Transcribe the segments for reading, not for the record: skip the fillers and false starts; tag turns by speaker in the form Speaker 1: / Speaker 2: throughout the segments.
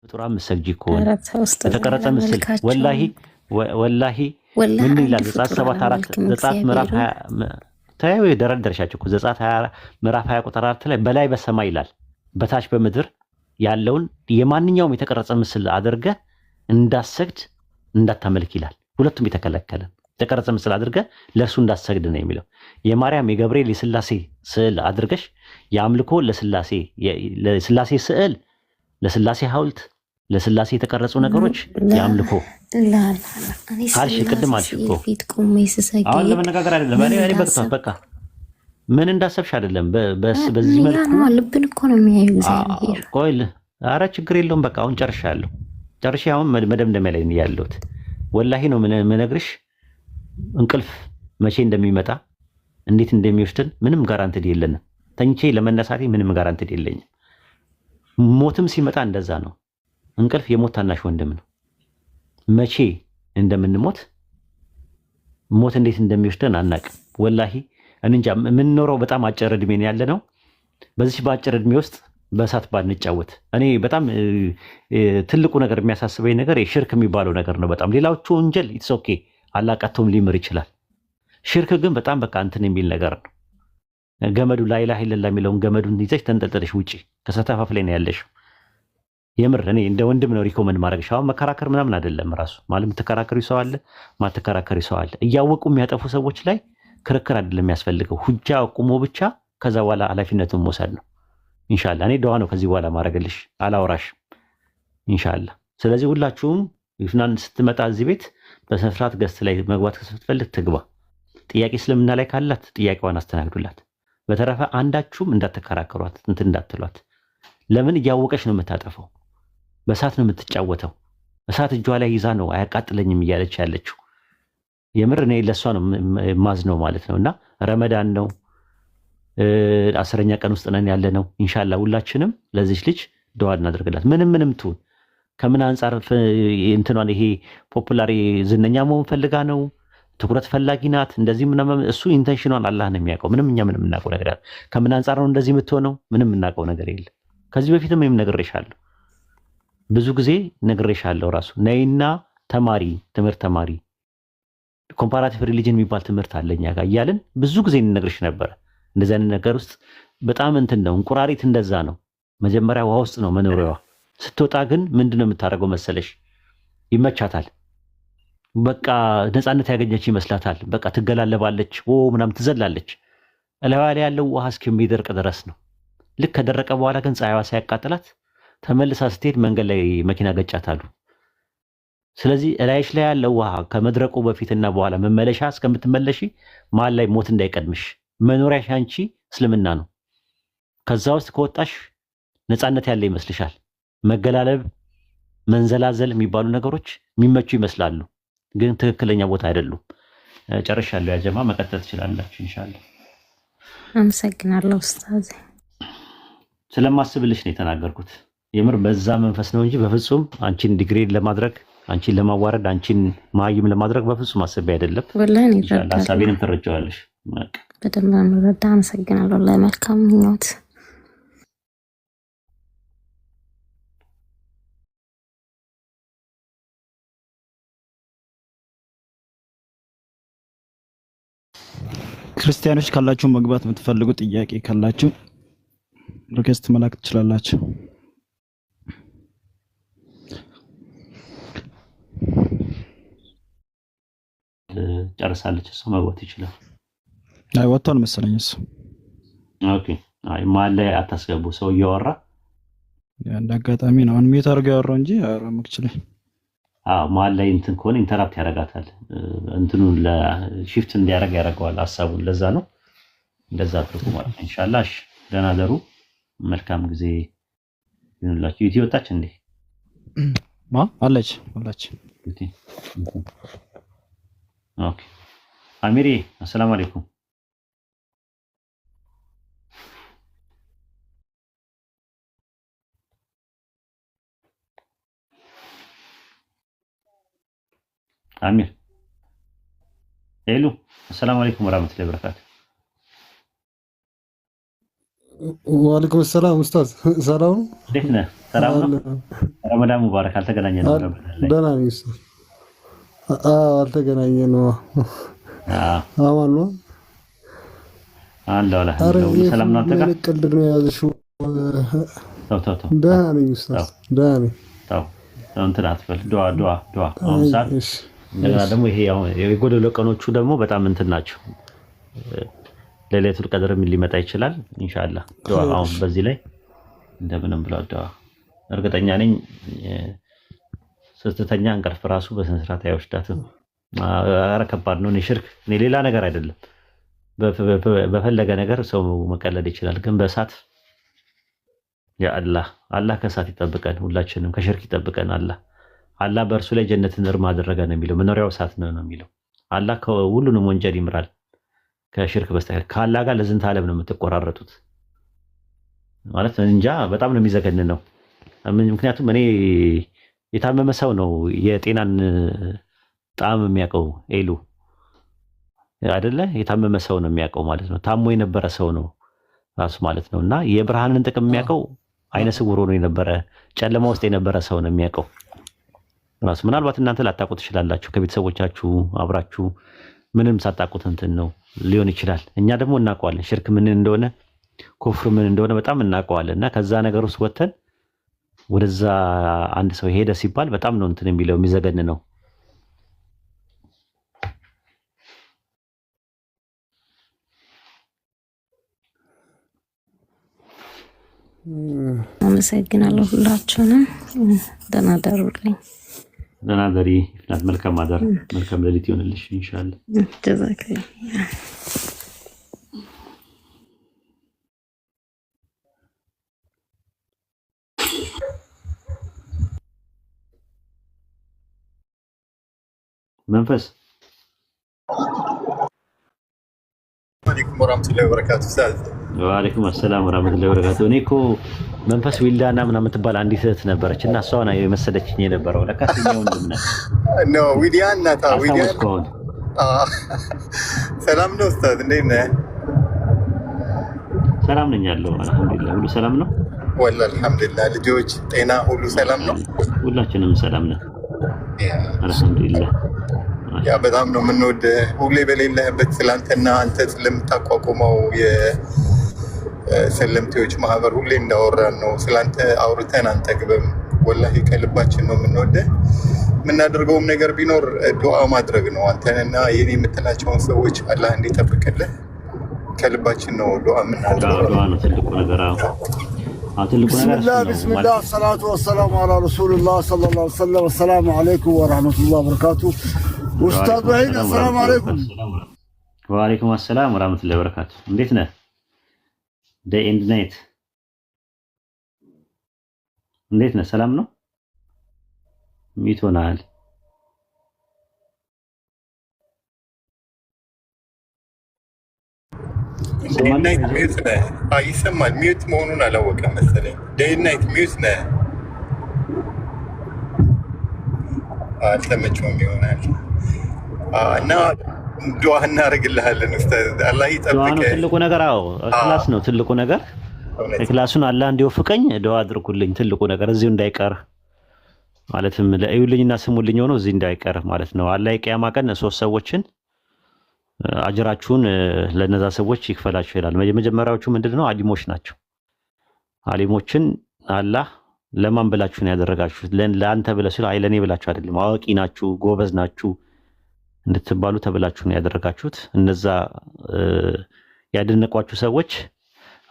Speaker 1: ፍጡራን ምሰግጂ ከሆነ የተቀረጸ ምስል ወላሂ ምን ይላል? ዘጸአት 7:4 ዘጸአት ምዕራፍ 20 ታዩ የደረደርሻቸው እኮ ዘጸአት 20 ምዕራፍ 20 ቁጥር 4 ላይ በላይ በሰማይ ይላል በታች በምድር ያለውን የማንኛውም የተቀረጸ ምስል አድርገ እንዳሰግድ እንዳታመልክ ይላል። ሁለቱም የተከለከለ የተቀረጸ ምስል አድርገ ለእርሱ እንዳሰግድ ነው የሚለው። የማርያም የገብርኤል የስላሴ ስዕል አድርገሽ የአምልኮ ለስላሴ ስዕል ለስላሴ ሐውልት ለስላሴ የተቀረጹ ነገሮች የአምልኮ አልሽ ቅድም አልሽ እኮ አሁን ለመነጋገር አይደለም። እኔ በቃ ምን እንዳሰብሽ አይደለም። በዚህ መልኩ
Speaker 2: ልብን እኮ ነው የሚያዩ እግዚአብሔር።
Speaker 1: ቆይ ኧረ ችግር የለውም። በቃ አሁን ጨርሻለሁ። አሁን መደምደሚያ ላይ ያለሁት ወላሂ ነው የምነግርሽ። እንቅልፍ መቼ እንደሚመጣ እንዴት እንደሚወስድን ምንም ጋራንቲድ የለንም። ተኝቼ ለመነሳቴ ምንም ጋራንቲድ የለኝም። ሞትም ሲመጣ እንደዛ ነው። እንቅልፍ የሞት ታናሽ ወንድም ነው። መቼ እንደምንሞት ሞት እንዴት እንደሚወስደን አናቅም። ወላሂ እንጃ። የምንኖረው በጣም አጭር እድሜ ነው ያለ ነው። በዚህ በአጭር እድሜ ውስጥ በእሳት ባንጫወት። እኔ በጣም ትልቁ ነገር የሚያሳስበኝ ነገር ሽርክ የሚባለው ነገር ነው። በጣም ሌላዎቹ ወንጀል ኢትስ ኦኬ አላቃቶም ሊምር ይችላል። ሽርክ ግን በጣም በቃ እንትን የሚል ነገር ነው። ገመዱ ላኢላሃ ኢለላህ የሚለውን ገመዱን ይዘሽ ተንጠልጥለሽ ውጪ ከሰተፋፍ ላይ ነው ያለሽው። የምር እኔ እንደ ወንድም ነው ሪኮመንድ ማድረግሽ። አሁን መከራከር ምናምን አይደለም። ራሱ ማለት የምትከራከሪ ሰው አለ፣ ማትከራከሪ ሰው አለ። እያወቁ የሚያጠፉ ሰዎች ላይ ክርክር አይደለም የሚያስፈልገው፣ ሁጃ ቁሞ ብቻ ከዛ በኋላ ኃላፊነቱን መውሰድ ነው። ኢንሻአላህ እኔ ዱዓ ነው ከዚህ በኋላ ማድረግልሽ፣ አላወራሽም ኢንሻአላህ። ስለዚህ ሁላችሁም ይፍናን ስትመጣ እዚህ ቤት በስነስርዓት ገስት ላይ መግባት ስትፈልግ ትግባ። ጥያቄ እስልምና ላይ ካላት ጥያቄዋን አስተናግዱላት። በተረፈ አንዳችሁም እንዳትከራከሯት እንትን እንዳትሏት። ለምን እያወቀች ነው የምታጠፈው። በእሳት ነው የምትጫወተው። እሳት እጇ ላይ ይዛ ነው አያቃጥለኝም እያለች ያለችው። የምር እኔ ለእሷ ነው ማዝነው ማለት ነው። እና ረመዳን ነው 10ኛ ቀን ውስጥ ነን ያለ ነው። ኢንሻአላህ ሁላችንም ለዚች ልጅ ዱዓ እናደርግላት። ምንም ትሁን ከምን አንጻር እንትኗን ይሄ ፖፑላር ዝነኛ መሆን ፈልጋ ነው ትኩረት ፈላጊ ናት እንደዚህ ምናምን፣ እሱ ኢንቴንሽኗን አላህ ነው የሚያውቀው። ምንም የምናውቀው ነገር አለ። ከምን አንጻር ነው እንደዚህ የምትሆነው ምንም የምናውቀው ነገር የለም። ከዚህ በፊትም ነግሬሻለሁ፣ ብዙ ጊዜ ነግሬሻለሁ። ራሱ ነይና ትምህርት ተማሪ ኮምፓራቲቭ ሪሊጅን የሚባል ትምህርት አለኛ ጋር እያልን ብዙ ጊዜ እንነግርሽ ነበር። እንደዚህ አይነት ነገር ውስጥ በጣም እንትን ነው። እንቁራሪት እንደዛ ነው። መጀመሪያ ውሃ ውስጥ ነው መኖሪያዋ። ስትወጣ ግን ምንድነው የምታደርገው መሰለሽ? ይመቻታል። በቃ ነፃነት ያገኘች ይመስላታል። በቃ ትገላለባለች፣ ምናምን ትዘላለች። እላዋ ላይ ያለው ውሃ እስከሚደርቅ ድረስ ነው። ልክ ከደረቀ በኋላ ግን ፀሐይዋ ሳያቃጥላት ተመልሳ ስትሄድ መንገድ ላይ መኪና ገጫታሉ። ስለዚህ እላይሽ ላይ ያለው ውሃ ከመድረቁ በፊትና በኋላ መመለሻ እስከምትመለሺ መሀል ላይ ሞት እንዳይቀድምሽ። መኖሪያሽ አንቺ እስልምና ነው። ከዛ ውስጥ ከወጣሽ ነፃነት ያለ ይመስልሻል። መገላለብ፣ መንዘላዘል የሚባሉ ነገሮች የሚመቹ ይመስላሉ፣ ግን ትክክለኛ ቦታ አይደሉም። ጨርሻለሁ። ያጀማ መቀጠል ትችላላችሁ ኢንሻአላህ።
Speaker 2: አመሰግናለሁ ኡስታዝ።
Speaker 1: ስለማስብልሽ ነው የተናገርኩት። የምር በዛ መንፈስ ነው እንጂ በፍጹም አንቺን ዲግሬድ ለማድረግ አንቺን ለማዋረድ አንቺን ማይም ለማድረግ በፍጹም አስቤ አይደለም።
Speaker 2: ወላሂ ነው ይፈታል።
Speaker 1: ሐሳቤንም ትረጃዋለሽ።
Speaker 2: በደንብ ነው። አመሰግናለሁ። ለመልካም ምኞት
Speaker 3: ክርስቲያኖች ካላችሁ መግባት የምትፈልጉ ጥያቄ ካላችሁ ሪኩዌስት መላክ ትችላላችሁ።
Speaker 1: ጨርሳለች። እሱ መግባት ይችላል።
Speaker 3: አይ ወጥቷል መሰለኝ እሱ።
Speaker 1: ኦኬ። አይ ማለ አታስገቡ። ሰው እያወራ
Speaker 3: እንደ አጋጣሚ ነው አንሚት አድርገው ያወራው እንጂ አያወራም አክቹሊ።
Speaker 1: መሀል ላይ እንትን ከሆነ ኢንተራፕት ያደርጋታል። እንትኑን ለሺፍት እንዲያደርግ ያደርገዋል ሀሳቡን። ለዛ ነው እንደዛ አድርጉ ማለት ነው። ኢንሻአላህ ደህና ደሩ። መልካም ጊዜ ይሁንላችሁ። ዩቲ ወጣች እንዴ?
Speaker 3: አለች
Speaker 1: ዩቲ። ኦኬ አሚሪ አሰላሙ አለይኩም። አሚር ሄሎ፣ አሰላሙ አለይኩም ወራህመቱላሂ ወበረካቱ።
Speaker 4: ወአለይኩም ሰላም ኡስታዝ፣ ሰላም
Speaker 1: እንዴት ነህ? ሰላም ነው? ረመዳን ሙባረክ። አልተገናኘንም ረመዳን ላይ።
Speaker 4: ደህና ነኝ ኡስታዝ። አልተገናኘንም። አማን ነው
Speaker 1: አለ አልሐምዱሊላህ። ሰላም ነው? አንተ ጋር
Speaker 4: ቀልድ ነው የያዝሽው?
Speaker 1: ተው
Speaker 4: ደህና ነኝ ኡስታዝ፣ ደህና ነኝ።
Speaker 1: ተው እንትን አትበል። ዱዓ አሁን ሰዓት እንደገና ደግሞ ይሄ የጎደሎ ቀኖቹ ደግሞ በጣም እንትን ናቸው። ለሌሊቱል ቀድር ሊመጣ ይችላል ኢንሻአላህ። ዱዓ አሁን በዚህ ላይ እንደምንም ብለው ዱዓ። እርግጠኛ ነኝ ስትተኛ እንቅልፍ ራሱ በስነ ስርዓት አይወስዳትም። ኧረ ከባድ ነው። ሽርክ እኔ ሌላ ነገር አይደለም። በፈለገ ነገር ሰው መቀለድ ይችላል፣ ግን በእሳት ያ አላህ ከእሳት ይጠብቀን፣ ሁላችንም ከሽርክ ይጠብቀን። አላህ በእርሱ ላይ ጀነትን እርም አደረገ ነው የሚለው። መኖሪያው እሳት ነው የሚለው። አላህ ሁሉንም ወንጀል ይምራል ከሽርክ በስተቀር። ከአላህ ጋር ለዝንተ ዓለም ነው የምትቆራረጡት ማለት እንጃ። በጣም ነው የሚዘገንነው። ምክንያቱም እኔ የታመመ ሰው ነው የጤናን ጣዕም የሚያውቀው ኤሉ አይደለ? የታመመ ሰው ነው የሚያውቀው ማለት ነው። ታሞ የነበረ ሰው ነው ራሱ ማለት ነው። እና የብርሃንን ጥቅም የሚያውቀው አይነ ስውር ሆኖ የነበረ ጨለማ ውስጥ የነበረ ሰው ነው የሚያውቀው ራሱ። ምናልባት እናንተ ላታውቁት ትችላላችሁ፣ ከቤተሰቦቻችሁ አብራችሁ ምንም ሳታውቁት እንትን ነው ሊሆን ይችላል። እኛ ደግሞ እናውቀዋለን፣ ሽርክ ምን እንደሆነ፣ ኩፍር ምን እንደሆነ በጣም እናውቀዋለን። እና ከዛ ነገር ውስጥ ወተን ወደዛ አንድ ሰው ሄደ ሲባል በጣም ነው እንትን የሚለው የሚዘገን ነው።
Speaker 2: አመሰግናለሁ ሁላችሁንም። ደህና ደሩልኝ።
Speaker 1: ደህና ደሪ ፍናት። መልካም አዳር፣ መልካም ሌሊት ይሆንልሽ ኢንሻአላህ።
Speaker 2: ጀዛከላህ።
Speaker 1: መንፈስ
Speaker 5: አለይኩም ወራህመቱላሂ ወበረካቱ። ኡስታዝ
Speaker 1: ወአለይኩም ሰላም ወራህመቱላሂ ወበረካቱ። እኔ እኮ መንፈስ ዊልዳና ምናምን የምትባል አንዲት እህት ነበረች እና እሷ ነው የመሰለችኝ የነበረው። ለካ ስኛው ወንድም
Speaker 5: ነው ዊዲያን ናታ። ዊዲያን ሰላም ነው ኡስታዝ፣ እንዴት ነህ?
Speaker 1: ሰላም ነኝ ያለው አልሐምዱሊላህ። ሁሉ ሰላም ነው
Speaker 5: ወላሂ አልሐምዱሊላህ። ልጆች ጤና ሁሉ ሰላም ነው?
Speaker 1: ሁላችንም ሰላም ነን አልሐምዱሊላህ።
Speaker 5: ያ በጣም ነው የምንወድህ። ሁሌ በሌለህበት ስላንተና አንተ ስለምታቋቁመው የሰለምቴዎች ማህበር ሁሌ እንዳወራን ነው። ስላንተ አውርተን አንጠግብም። ወላሂ ከልባችን ነው የምንወድህ። የምናደርገውም ነገር ቢኖር ዱዓ ማድረግ ነው። አንተንና የኔ የምትላቸውን ሰዎች አላህ እንዲጠብቅልህ ከልባችን ነው ዱዓ የምናደርገው።
Speaker 1: ዱዓ ነው ትልቁ ነገር።
Speaker 6: ቢስሚላህ ሰላቱ ወሰላሙ አላ ረሱልላህ ሰለላሁ ዐለይሂ ወሰለም። አሰላሙ አለይኩም ወራህመቱላሂ ወበረካቱ። ኡስታዝ ወሂድ ሰላም አለይኩም።
Speaker 1: ወአለይኩም ሰላም ወራህመቱላሂ ወበረካቱ። እንዴት ነህ? ዴይ ኤንድ ናይት እንዴት ነህ? ሰላም ነው? ሚቶናል
Speaker 5: ይሰማል። ሚዩት መሆኑን አላወቀም መሰለኝ። ዴይ ናይት ሚዩት ነህ። አልተመቸውም ይሆናል እና ዱዓ እናደርግልሃለን ኡስታዝ። አላህ ይጠብቅህ።
Speaker 1: ትልቁ ነገር ኢኽላስ ነው ትልቁ ነገር። ኢኽላሱን አላህ እንዲወፍቀኝ ዱዓ አድርጉልኝ። ትልቁ ነገር እዚሁ እንዳይቀር ማለትም ለእዩልኝና ስሙልኝ ሆኖ እዚህ እንዳይቀር ማለት ነው። አላህ የቂያማ ቀን ሶስት ሰዎችን አጅራችሁን ለነዛ ሰዎች ይክፈላችሁ ይላል። የመጀመሪያዎቹ ምንድነው? አሊሞች ናቸው። አሊሞችን አላህ ለማን ብላችሁ ነው ያደረጋችሁት? ለአንተ ብለህ ሲል አይ ለኔ ብላችሁ አይደለም፣ አዋቂ ናችሁ ጎበዝ ናችሁ እንድትባሉ ተብላችሁ ነው ያደረጋችሁት። እነዛ ያደነቋችሁ ሰዎች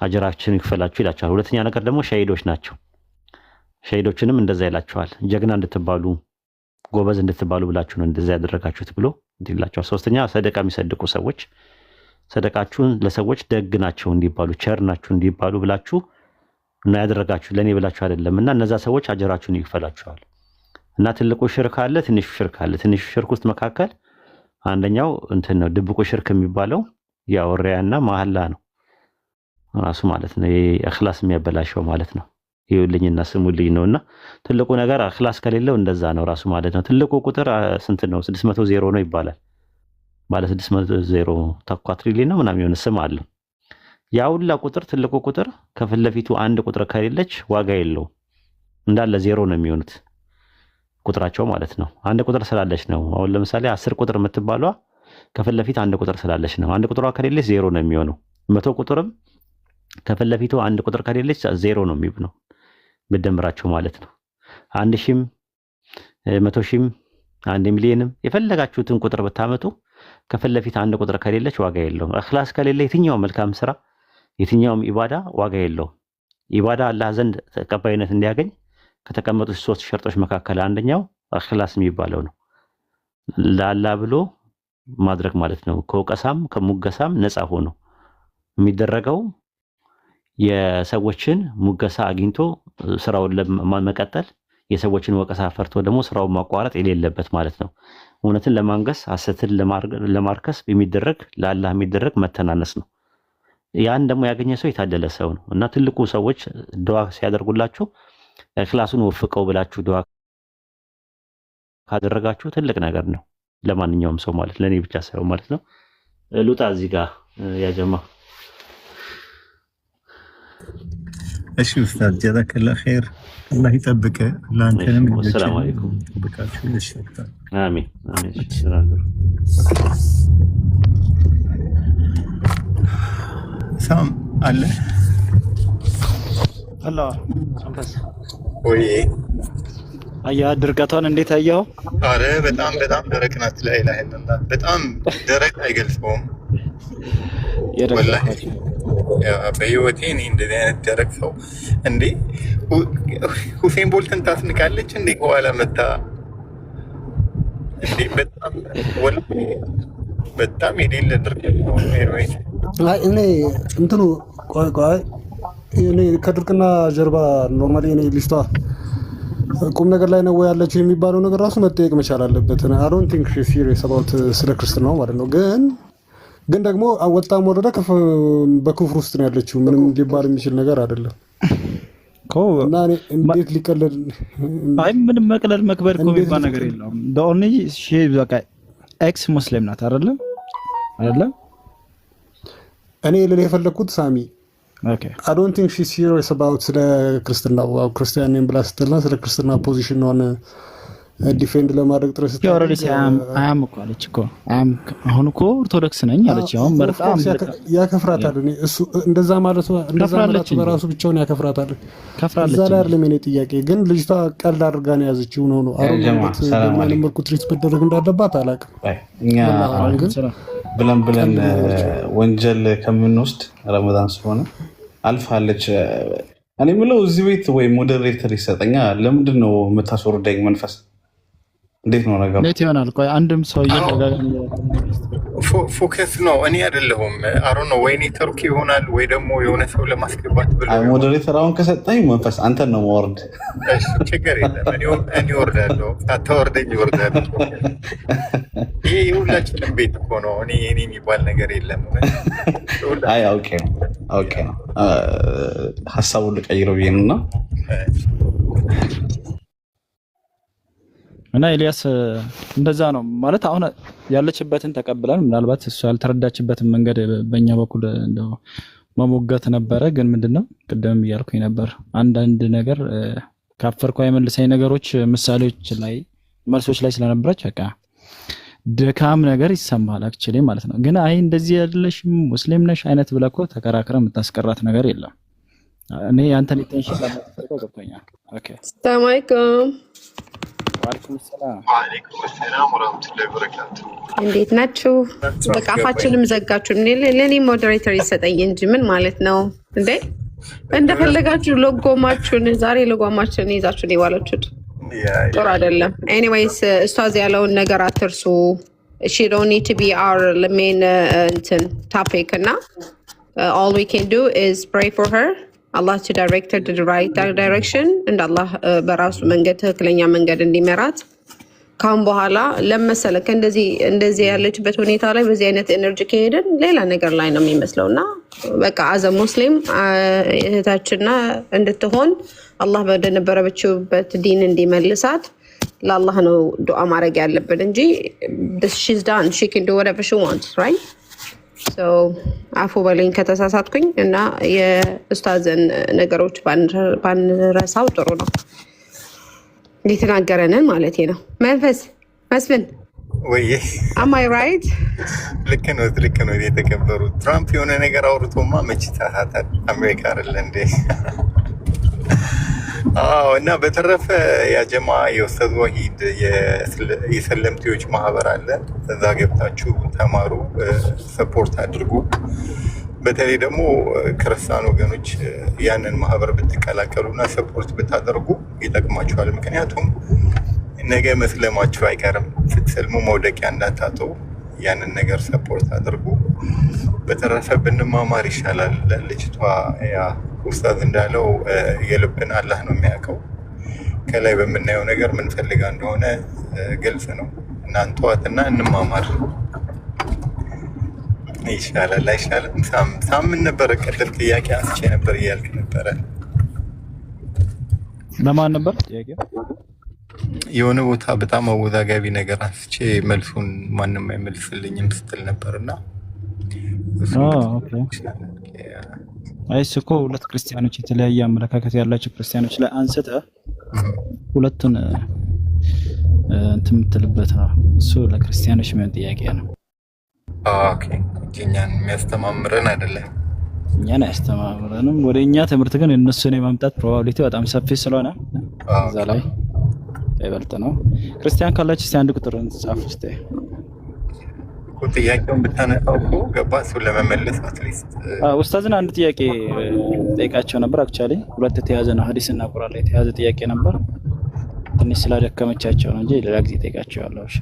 Speaker 1: አጅራችን ይክፈላችሁ ይላቸዋል። ሁለተኛ ነገር ደግሞ ሸሂዶች ናቸው። ሸሂዶችንም እንደዛ ይላቸዋል። ጀግና እንድትባሉ ጎበዝ እንድትባሉ ብላችሁ ነው እንደዛ ያደረጋችሁት ብሎ እንዲላቸዋል። ሶስተኛ ሰደቃ የሚሰድቁ ሰዎች ሰደቃችሁን ለሰዎች ደግ ናቸው እንዲባሉ ቸር ናችሁ እንዲባሉ ብላችሁ እና ያደረጋችሁ ለኔ ብላችሁ አይደለምና እነዛ ሰዎች አጅራችሁን ይክፈላችኋል። እና ትልቁ ሽርክ አለ፣ ትንሹ ሽርክ አለ። ትንሹ ሽርክ ውስጥ መካከል አንደኛው እንትን ነው ድብቁ ሽርክ የሚባለው ያው ሪያና መሐላ ነው ራሱ ማለት ነው። ኢኽላስ የሚያበላሸው ማለት ነው። ይኸውልኝና ስሙልኝ ነውና ትልቁ ነገር ኢኽላስ ከሌለው እንደዛ ነው ራሱ ማለት ነው። ትልቁ ቁጥር ስንት ነው? 600 ነው ይባላል። ባለ 600 ተኳ ትሪሊየን ነው ምናምን የሆነ ስም አለው። ያውላ ቁጥር ትልቁ ቁጥር ከፊት ለፊቱ አንድ ቁጥር ከሌለች ዋጋ የለው እንዳለ ዜሮ ነው የሚሆኑት ቁጥራቸው ማለት ነው። አንድ ቁጥር ስላለች ነው። አሁን ለምሳሌ 10 ቁጥር የምትባሏ ከፊት ለፊት አንድ ቁጥር ስላለች ነው። አንድ ቁጥሯ ከሌለች ዜሮ ነው የሚሆነው። 100 ቁጥርም ከፊት ለፊቱ አንድ ቁጥር ከሌለች ዜሮ ነው የሚሆነው ብትደምራቸው ማለት ነው። 1000ም 100,000ም 1 ሚሊዮንም የፈለጋችሁትን ቁጥር ብታመጡ ከፊት ለፊት አንድ ቁጥር ከሌለች ዋጋ የለውም። እኽላስ ከሌለ የትኛውም መልካም ስራ የትኛውም ኢባዳ ዋጋ የለውም። ኢባዳ አላህ ዘንድ ተቀባይነት እንዲያገኝ ከተቀመጡት 3 ሸርጦች መካከል አንደኛው እኽላስ የሚባለው ነው። ለአላህ ብሎ ማድረግ ማለት ነው። ከወቀሳም ከሙገሳም ነፃ ሆኖ የሚደረገው የሰዎችን ሙገሳ አግኝቶ ስራውን ለመቀጠል የሰዎችን ወቀሳ ፈርቶ ደግሞ ስራውን ማቋረጥ የሌለበት ማለት ነው። እውነትን ለማንገስ ሐሰትን ለማርከስ የሚደረግ ለአላህ የሚደረግ መተናነስ ነው። ያን ደግሞ ያገኘ ሰው የታደለ ሰው ነው እና ትልቁ ሰዎች ዱዓ ሲያደርጉላችሁ እኽላሱን ወፍቀው ብላችሁ ዱዓ ካደረጋችሁ ትልቅ ነገር ነው ለማንኛውም ሰው ማለት ለኔ ብቻ ሳይሆን ማለት ነው። ሉጣ እዚህ ጋር ያጀማ
Speaker 5: እሺ ኡስታዝ ጀዛከላህ ኸይር አላህ ይጠብቅ ላንተንም
Speaker 1: ሰላም አለይኩም
Speaker 5: ብቃችሁ እሺ
Speaker 1: አሜን አሜን ሰላም
Speaker 5: ሳም አለ
Speaker 3: አላህ
Speaker 5: ወይ
Speaker 3: አያ ድርቀቷን እንዴት አየኸው?
Speaker 5: አረ በጣም ደረቅ ናት። ላይ በጣም ደረቅ አይገልጸውም ወላሂ። በህይወቴ እኔ እንደዚህ አይነት ደረቅ ሰው እንዴ ሁሴን ቦልትን ታስንቃለች እንዴ ከኋላ መታ እንዴ በጣም ወላሂ በጣም የሌለ ድርቀት ነው።
Speaker 4: እኔ እንትኑ ቆይ እኔ ከድርቅና ጀርባ ኖርማሊ እኔ ሊስቷ ቁም ነገር ላይ ነው ያለችው የሚባለው ነገር ራሱ መጠየቅ መቻል አለበት። አይ ዶንት ቲንክ ሺ ሲሪየስ አባውት ስለ ክርስትናው ማለት ነው። ግን ደግሞ ወጣም ወረደ በክፍር ውስጥ ነው ያለችው። ምንም ሊባል የሚችል ነገር አይደለም እና እንዴት ሊቀለል
Speaker 3: አይ ምንም መቅለል መክበር እኮ የሚባል ነገር የለውም። ዶኒ ሺ በቃ ኤክስ ሙስሊም ናት አይደለም
Speaker 4: እኔ ለሌላ የፈለኩት ሳሚ
Speaker 3: ኦኬ
Speaker 4: I don't think she's serious about ስለ ክርስትና ክርስቲያን ነኝ ብላ ስትልና ስለ ክርስትና ፖዚሽን ነው ዲፌንድ ለማድረግ ጥረት ስትል
Speaker 3: ኦሬዲ አያም እኮ አለች እኮ አሁን እኮ ኦርቶዶክስ ነኝ አለች። አሁን በጣም
Speaker 4: ያከፍራታል። እኔ እሱ እንደዛ ማለት በራሱ ብቻውን ያከፍራታል። እዛ ላይ አይደለም የኔ ጥያቄ። ግን ልጅቷ ቀልድ አድርጋ ነው ያዘችው ነው አሮንበት በማንም መልኩ ትሪት መደረግ እንዳለባት አላውቅም።
Speaker 7: እኛ ብለን ወንጀል ከምንወስድ ረመዳን ስለሆነ አልፋለች። እኔ የምለው እዚህ ቤት ወይ ሞዴሬተር ይሰጠኛ። ለምንድን ነው የምታስወርደኝ መንፈስ? እንዴት ነው ነገሩ?
Speaker 3: እንዴት ይሆናል? ቆይ አንድም ሰው
Speaker 5: ፎከስ ነው እኔ አይደለሁም። አሮ ነው ወይ ኔትወርክ ይሆናል ወይ ደግሞ የሆነ ሰው ለማስገባት ብሎ
Speaker 7: ሞዴሬተር አሁን ከሰጠኝ መንፈስ አንተን ነው ወርድ።
Speaker 5: እሺ ችግር የለም እኔ ወርዳለሁ። ሳታወርደኝ ይወርዳል። ይሄ የሁላችንም ቤት እኮ ነው። እኔ የሚባል ነገር የለም።
Speaker 7: አይ ኦኬ ነው ሀሳቡን ልቀይረው ብዬ ነው።
Speaker 3: እና ኤልያስ እንደዛ ነው ማለት አሁን ያለችበትን ተቀብለን ምናልባት እሱ ያልተረዳችበትን መንገድ በእኛ በኩል እንደው መሞገት ነበረ። ግን ምንድነው ቅድም እያልኩኝ ነበር አንዳንድ ነገር ካፈርኩ አይመልሰኝ ነገሮች ምሳሌዎች ላይ መልሶች ላይ ስለነበረች በቃ ደካም ነገር ይሰማል አክቹሊ ማለት ነው። ግን አይ እንደዚህ ያለሽም ሙስሊም ነሽ አይነት ብለህ እኮ ተከራክረህ የምታስቀራት ነገር የለም። እኔ ያንተን ኢንቴንሽን ለማጥፋት ገብቶኛል። ኦኬ
Speaker 8: ሰላም አለይኩም።
Speaker 3: ወአለይኩም ሰላም
Speaker 5: ወራህመቱላሂ ወበረካቱ።
Speaker 8: እንዴት ናችሁ? በቃ አፋችንም ዘጋችሁ። ለኔ ሞዴሬተር ይሰጠኝ እንጂ ምን ማለት ነው እንዴ? እንደፈለጋችሁ ሎጎማችሁን ዛሬ ሎጎማችሁን ይዛችሁ ነው የዋላችሁት። ጥሩ አይደለም። ኤኒዌይስ ኡስታዝ ያለውን ነገር አትርሱ። she don't need to be our main topic እና all we can do is pray for her. Allah to direct her to the right direction and Allah በራሱ መንገድ ትክክለኛ መንገድ እንዲመራት ካሁን በኋላ ለመሰለክ እንደዚህ ያለችበት ሁኔታ ላይ በዚህ አይነት ኤነርጂ ከሄድን ሌላ ነገር ላይ ነው የሚመስለውና በቃ አዘ ሙስሊም እህታችንና እንድትሆን አላህ በደነበረችበት ዲን እንዲመልሳት ለአላህ ነው ዱዓ ማድረግ ያለብን እንጂ she's done she can do whatever she wants right አፉ በለኝ ከተሳሳትኩኝ እና የኡስታዝን ነገሮች ባንረሳው ጥሩ ነው። የተናገረንን ማለት ነው። መንፈስ መስፍን
Speaker 5: ወይ
Speaker 8: አማይ ራይት?
Speaker 5: ልክ ነው። የተከበሩት ትራምፕ የሆነ ነገር አውርቶማ መች ተሳሳታል? አሜሪካ አይደለ እንዴ? እና በተረፈ ያጀማ የኡስታዝ ወሂድ የሰለምቴዎች ማህበር አለ። እዛ ገብታችሁ ተማሩ፣ ሰፖርት አድርጉ። በተለይ ደግሞ ክርስቲያን ወገኖች ያንን ማህበር ብትቀላቀሉና ሰፖርት ብታደርጉ ይጠቅማችኋል። ምክንያቱም ነገ መስለማችሁ አይቀርም። ስትሰልሙ መውደቂያ እንዳታጡ። ያንን ነገር ሰፖርት አድርጉ። በተረፈ ብንማማር ይሻላል። ልጅቷ ኡስታዝ እንዳለው የልብን አላህ ነው የሚያውቀው። ከላይ በምናየው ነገር ምን ፈልጋ እንደሆነ ግልጽ ነው። እናንተዋትና እንማማር ይሻላል። አይሻልም? ሳምን ነበረ ቅድም ጥያቄ አንስቼ ነበር እያልክ ነበረ።
Speaker 3: ለማን ነበር ጥያቄ?
Speaker 5: የሆነ ቦታ በጣም አወዛጋቢ ነገር አንስቼ መልሱን ማንም አይመልስልኝም ስትል ነበርና
Speaker 3: አይስ እኮ ሁለት ክርስቲያኖች የተለያየ አመለካከት ያላቸው ክርስቲያኖች ላይ አንስተ ሁለቱን እንትን የምትልበት ነው። እሱ ለክርስቲያኖች የሚሆን ጥያቄ ነው።
Speaker 5: ኦኬ፣ እኛን የሚያስተማምረን አይደለም።
Speaker 3: እኛን አያስተማምረንም። ወደ እኛ ትምህርት ግን እነሱን የማምጣት ፕሮባቢሊቲ በጣም ሰፊ ስለሆነ እዛ ላይ ይበልጥ ነው። ክርስቲያን ካላችሁ እስቲ አንድ ቁጥር ጻፉ እስቲ።
Speaker 5: ጥያቄውን ብታነሳው እኮ ገባ እሱ ለመመለስ አትሊስት
Speaker 3: ኡስታዝን አንድ ጥያቄ ጠይቃቸው ነበር። አክቹአሊ ሁለት የተያዘ ነው፣ ሐዲስና ቁርአን ላይ የተያዘ ጥያቄ ነበር። ትንሽ ስላደከመቻቸው ነው እንጂ ሌላ ጊዜ ጠይቃቸዋለሁ። እሺ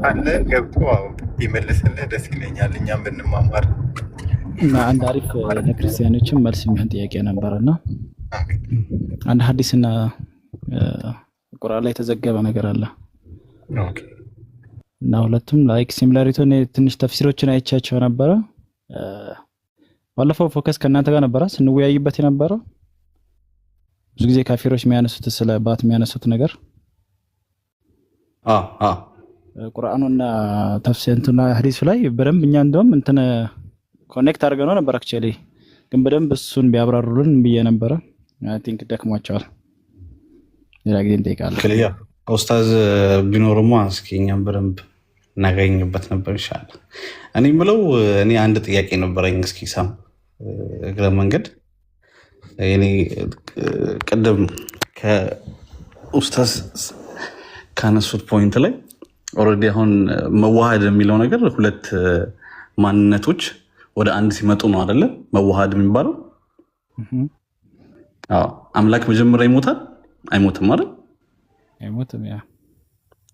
Speaker 5: አለ ገብቶ ይመልስልህ ደስ ይለኛል። እኛም ብንማማር
Speaker 3: እና አንድ አሪፍ ለክርስቲያኖችም መልስ የሚሆን ጥያቄ ነበርና አንድ ሐዲስና ቁርአን ላይ የተዘገበ ነገር አለ።
Speaker 5: ኦኬ።
Speaker 3: እና ሁለቱም ላይክ ሲሚላሪቲውን ትንሽ ተፍሲሮችን አይቻቸው ነበረ። ባለፈው ፎከስ ከእናንተ ጋር ነበረ ስንወያይበት የነበረው። ብዙ ጊዜ ካፊሮች የሚያነሱት ስለ ባት የሚያነሱት ነገር ቁርአኑና ተፍሲሩና ሐዲሱ ላይ በደንብ እኛ እንደውም እንትን ኮኔክት አድርገነው ነበር። አክቹአሊ ግን በደንብ እሱን ቢያብራሩልን ብዬ ነበረ። አይ ቲንክ ደክሟቸዋል። ሌላ ጊዜ እንጠይቃለን።
Speaker 7: ክሊያ ኡስታዝ ቢኖርማ እስኪ እኛም በደንብ እናገኝበት ነበር ይሻላል። እኔ የምለው እኔ አንድ ጥያቄ ነበረኝ። እስኪ ሳም እግረ መንገድ እኔ ቅድም ከኡስታዝ ካነሱት ፖይንት ላይ ኦልሬዲ አሁን መዋሃድ የሚለው ነገር ሁለት ማንነቶች ወደ አንድ ሲመጡ ነው አይደለ? መዋሃድ የሚባለው አምላክ መጀመሪያ ይሞታል አይሞትም አይደል?
Speaker 3: አይሞትም። ያ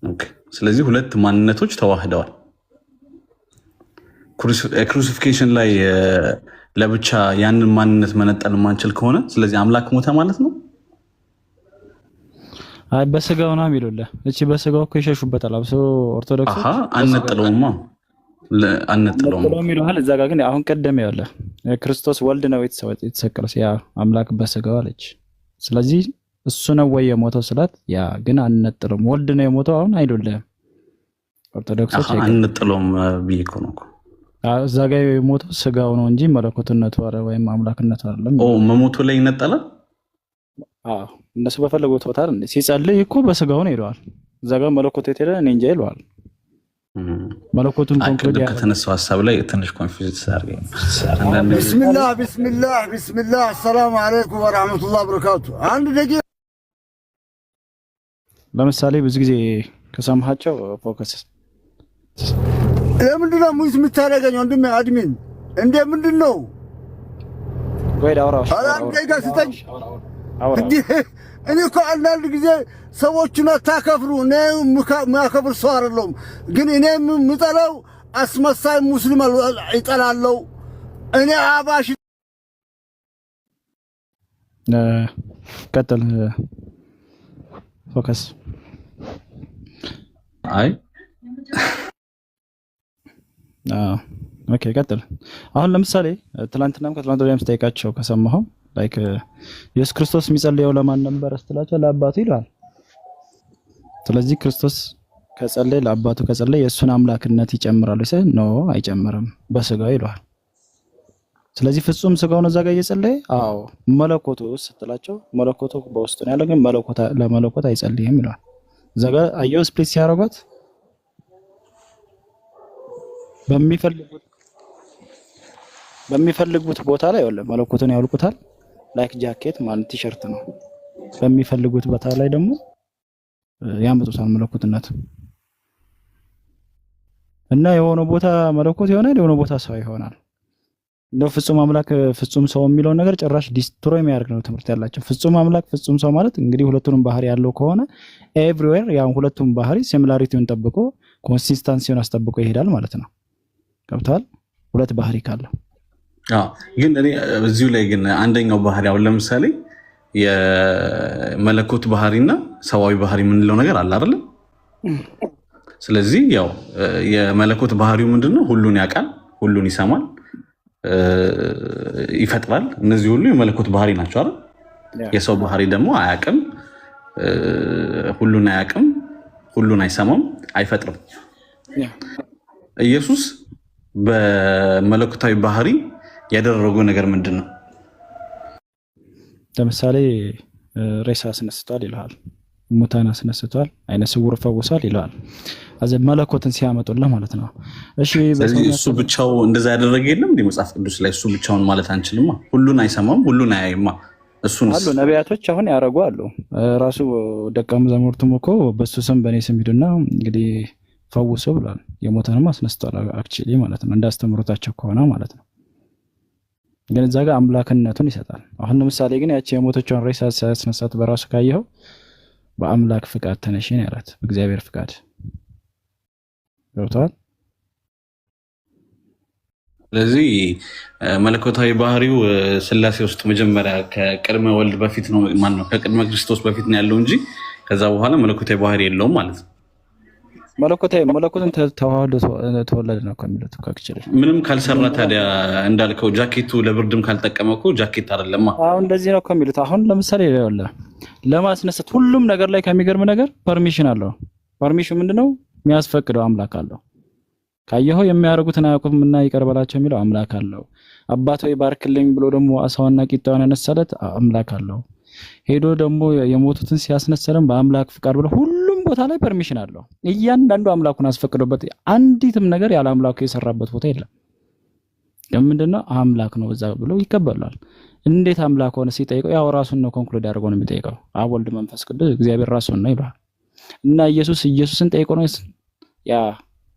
Speaker 7: ኦኬ። ስለዚህ ሁለት ማንነቶች ተዋህደዋል። ክሩሲፊኬሽን ላይ ለብቻ ያንን ማንነት መነጠል ማንችል ከሆነ ስለዚህ አምላክ ሞተ ማለት ነው።
Speaker 3: አይ በስጋው ነው የሚሉልህ። እቺ በስጋው እኮ ይሸሹበታል። አብሶ ኦርቶዶክሶች
Speaker 7: አንነጥለውማ
Speaker 3: የሚሉሃል። እዛ ጋር ግን አሁን ቀደም ያለ ክርስቶስ ወልድ ነው የተሰቀለው፣ ያ አምላክ በስጋው አለች። ስለዚህ እሱ ነው ወይ የሞተው ስላት፣ ያ ግን አንነጥለውም ወልድ ነው የሞተው አሁን አይደለም። ኦርቶዶክሶች
Speaker 7: አንነጥለውም ቢይኮ ነው
Speaker 3: እዛ ጋር የሞተው ስጋው ነው እንጂ መለኮትነቱ ወይም አምላክነቱ አይደለም።
Speaker 7: መሞቱ ላይ ይነጠላል።
Speaker 3: እነሱ በፈለጉት ቦታ አይደል ሲጸልይ እኮ በስጋው ነው ይለዋል። እዛ ጋር መለኮት የት ሄደ እኔ እንጃ ይለዋል። መለኮቱን ኮንክሉድ
Speaker 7: ከተነሳው ሐሳብ ላይ ትንሽ ኮንፊውዝ አድርገኝ።
Speaker 6: ቢስሚላህ ሰላም አለይኩም ወራህመቱላሂ ወበረካቱ። አንድ ደቂቃ
Speaker 3: ለምሳሌ ብዙ ጊዜ ከሰማሃቸው ፎከስ
Speaker 6: ለምንድን ነው ሙዝ የምታደርገኝ ወንድሜ አድሚን እንደ ምንድን ነው
Speaker 3: ቆይ ዳውራው
Speaker 6: አንድ ደቂቃ ስጠኝ። እኔ እኮ አንዳንድ ጊዜ ሰዎችን አታከፍሩ። እኔ ማከፍር ሰው አይደለሁም፣ ግን እኔ የምጠላው አስመሳይ ሙስሊም ይጠላለው። እኔ አባሽ
Speaker 3: ቀጥል ፎከስ።
Speaker 7: አይ
Speaker 3: ኦኬ ቀጥል። አሁን ለምሳሌ ትላንትናም ከትላንት ወዲያም ስጠይቃቸው ከሰማኸው ላይክ ኢየሱስ ክርስቶስ የሚጸልየው ለማን ነበር ስትላቸው ለአባቱ ይላል። ስለዚህ ክርስቶስ ከጸለየ ለአባቱ ከጸለየ የእሱን አምላክነት ይጨምራሉ ሲል ኖ አይጨምርም በስጋው ይለዋል። ስለዚህ ፍጹም ስጋው ነው እዛ ጋር እየጸለየ አዎ መለኮቱ ስትላቸው መለኮቱ በውስጡ ነው ያለው፣ ግን ለመለኮት አይጸልይም ይለዋል። እዛ ጋር አየው ስፕሊት ሲያደርጓት በሚፈልጉት ቦታ ላይ ወለ መለኮቱን ያውልቁታል። ላይክ ጃኬት ማለት ቲሸርት ነው። በሚፈልጉት ቦታ ላይ ደግሞ ያመጡታል መለኮትነት እና የሆነ ቦታ መለኮት ይሆናል፣ የሆነ ቦታ ሰው ይሆናል። እንደው ፍጹም አምላክ ፍጹም ሰው የሚለው ነገር ጭራሽ ዲስትሮይ የሚያደርግ ነው ትምህርት ያላቸው። ፍጹም አምላክ ፍጹም ሰው ማለት እንግዲህ ሁለቱንም ባህሪ ያለው ከሆነ ኤቭሪዌር ያን ሁለቱም ባህሪ ሲሚላሪቲውን ጠብቆ ኮንሲስተንሲውን አስጠብቆ ይሄዳል ማለት ነው። ገብቷል? ሁለት ባህሪ ካለው
Speaker 7: ግን እኔ እዚሁ ላይ ግን አንደኛው ባህሪ አሁን ለምሳሌ የመለኮት ባህሪና ሰዋዊ ባህሪ የምንለው ነገር አለ አይደል? ስለዚህ ያው የመለኮት ባህሪው ምንድነው? ሁሉን ያውቃል፣ ሁሉን ይሰማል፣ ይፈጥራል። እነዚህ ሁሉ የመለኮት ባህሪ ናቸው አይደል? የሰው ባህሪ ደግሞ አያውቅም፣ ሁሉን አያውቅም፣ ሁሉን አይሰማም፣ አይፈጥርም። ኢየሱስ በመለኮታዊ ባህሪ ያደረገው ነገር ምንድነው?
Speaker 3: ለምሳሌ ሬሳ አስነስቷል ይላል፣ ሙታን አስነስቷል፣ አይነ ስውር ፈውሷል ይላል። አዘ መለኮትን ሲያመጡልህ ማለት ነው። እሺ
Speaker 7: ስለዚህ እሱ ብቻው እንደዛ ያደረገ የለም እንዴ መጽሐፍ ቅዱስ ላይ? እሱ ብቻውን ማለት አንችልማ። ሁሉን አይሰማም፣ ሁሉን አያይማ። እሱን
Speaker 3: አሉ ነቢያቶች አሁን ያረጉ አሉ። ራሱ ደቀ መዛሙርቱም እኮ በሱ ስም በእኔ ስም ሂዱና እንግዲህ ፈውሶ ብሏል። የሞተንም አስነስቷል አክቹሊ ማለት ነው፣ እንዳስተምሮታቸው ከሆነ ማለት ነው። ግን እዛ ጋር አምላክነቱን ይሰጣል። አሁን ለምሳሌ ግን ያቺ የሞተችውን ሬሳ ሲያስነሳት በራሱ ካየኸው በአምላክ ፍቃድ ተነሽ ነው ያላት፣ በእግዚአብሔር ፍቃድ ገብቷል።
Speaker 7: ስለዚህ መለኮታዊ ባህሪው ስላሴ ውስጥ መጀመሪያ ከቅድመ ወልድ በፊት ነው ማለት ነው፣ ከቅድመ ክርስቶስ በፊት ነው ያለው እንጂ ከዛ በኋላ መለኮታዊ ባህሪ የለውም ማለት ነው።
Speaker 3: መለኮትን ተዋህዶ ተወለደ ነው ከሚሉት ከክችል
Speaker 7: ምንም ካልሰራ ታዲያ እንዳልከው ጃኬቱ ለብርድም ካልጠቀመው እኮ ጃኬት አይደለም።
Speaker 3: አሁን እንደዚህ ነው ከሚሉት አሁን ለምሳሌ ለማስነሳት ሁሉም ነገር ላይ ከሚገርም ነገር ፐርሚሽን አለው። ፐርሚሽን ምንድነው? የሚያስፈቅደው አምላክ አለው። ካየኸው የሚያደርጉትን አያውቁምና ይቅር በላቸው የሚለው አምላክ አለው። አባት ሆይ ባርክልኝ ብሎ ደግሞ አሳውና ቂጣውን ያነሳለት አምላክ አለው። ሄዶ ደግሞ የሞቱትን ሲያስነሳለም በአምላክ ፍቃድ ብሎ ሁሉም ቦታ ላይ ፐርሚሽን አለው። እያንዳንዱ አምላኩን አስፈቅዶበት አንዲትም ነገር ያለ አምላኩ የሰራበት ቦታ የለም። ለምንድነው? አምላክ ነው እዛ ብሎ ይቀበላል። እንዴት አምላክ ሆነ ሲጠይቀው ያው ራሱን ነው ኮንክሉድ ያደርገው ነው የሚጠይቀው። አብ ወልድ መንፈስ ቅዱስ እግዚአብሔር ራሱን ነው ይላል። እና ኢየሱስን ጠይቆ ነው ያ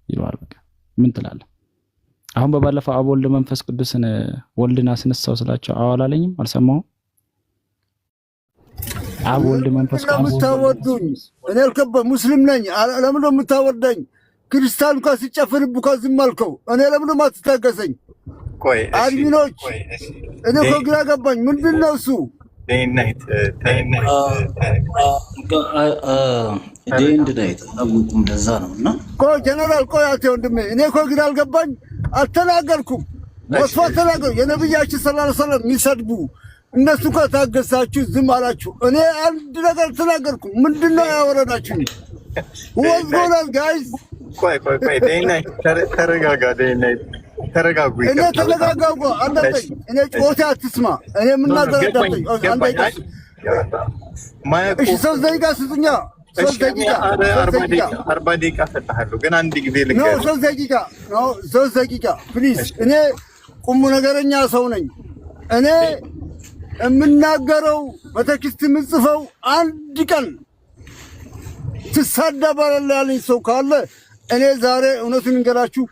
Speaker 3: ይላል። በቃ ምን ትላለህ? አሁን በባለፈው አብ ወልድ መንፈስ ቅዱስን ወልድን አስነሳው ስላቸው አዋላለኝም አልሰማሁም። አብ ወልድ መንፈስ ቅዱስ
Speaker 6: የምታወዱኝ እኔ ልከበ ሙስሊም ነኝ። ለምን ነው የምታወርደኝ? ክርስቲያን እንኳን ሲጨፍርብህ እኮ ዝም አልከው። እኔ ለምን ነው የማትታገሰኝ? አድሚኖች እኔ እኮ ግራ ገባኝ። ምንድን ነው እሱ?
Speaker 9: እንደዛ ነው እና
Speaker 6: ቆይ ጀነራል ቆይ አቴ ወንድሜ እኔ እኮ ግራ አልገባኝ። አልተናገርኩም፣ ወስፋ ተናገሩ። የነብያችን ሰለላሁ ዐለይሂ ወሰለም የሚሰድቡ እነሱ እኮ ታገሳችሁ ዝም አላችሁ። እኔ አንድ ነገር ተናገርኩ። ምንድነው ያወረዳችሁ? ወዝጎናል ጋይስ።
Speaker 5: ቆይ ደይናይ ተረጋጋ። ደይናይ ተረጋጉ።
Speaker 6: እኔ ተረጋጋው። አንደኝ እኔ ጮቴ አትስማ። እኔ የምናገር አንደኝ እሺ፣ 3 ደቂቃ ስጡኛ። 3 ደቂቃ
Speaker 5: 40 ደቂቃ ሰጥሃለሁ፣ ግን አንድ ጊዜ ልንገር ነው። 3 ደቂቃ ፕሊዝ። እኔ ቁም ነገረኛ ሰው ነኝ። እኔ የምናገረው በቴክስት የምጽፈው አንድ ቀን ትሳደባለህ ያለኝ ሰው ካለ እኔ ዛሬ እውነቱን እንገራችሁ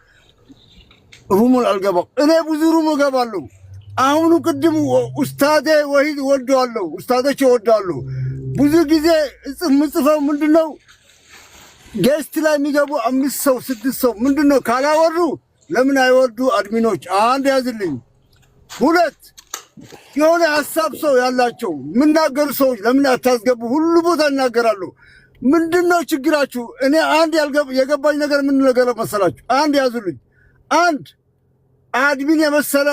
Speaker 5: ሩሙን አልገባም። እኔ ብዙ ሩም እገባለሁ። አሁኑ ቅድም ኡስታዴ ወሂድ ወልደዋለሁ፣ ኡስታዶች ወልደዋለሁ። ብዙ ጊዜ የምጽፈው ምንድነው ጌስት ላይ የሚገቡ 5 ሰው 6 ሰው ምንድነው ካላወሩ ለምን አይወርዱ? አድሚኖች አንድ ያዝልኝ። 2 የሆነ ሐሳብ ሰው ያላቸው የምናገሩ ሰዎች ለምን አታስገቡ? ሁሉ ቦታ እናገራለሁ። ምንድነው ችግራችሁ? እኔ አንድ የገባኝ ነገር ምን ነገር መሰላችሁ? አንድ ያዙልኝ። አንድ አድሚን የመሰለ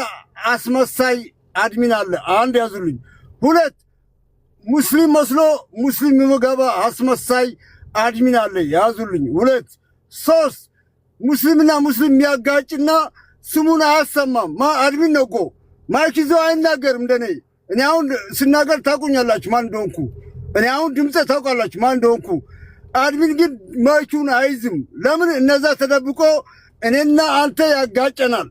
Speaker 5: አስመሳይ አድሚን አለ። አንድ ያዙልኝ። 2 ሙስሊም መስሎ ሙስሊም የሚገባ አስመሳይ
Speaker 6: አድሚን አለ ያዙልኝ። 2 3 ሙስሊምና ሙስሊም የሚያጋጭና ስሙን አያሰማም አድሚን ነው እኮ ማይክ ይዞ አይናገርም። እንደኔ እኔ አሁን ስናገር ታውቁኛላችሁ ማን እንደሆንኩ። እኔ አሁን ድምጼ ታውቃላችሁ ማን እንደሆንኩ። አድሚን ግን ማይኩን አይዝም። ለምን? እነዛ ተደብቆ እኔና አንተ ያጋጨናል።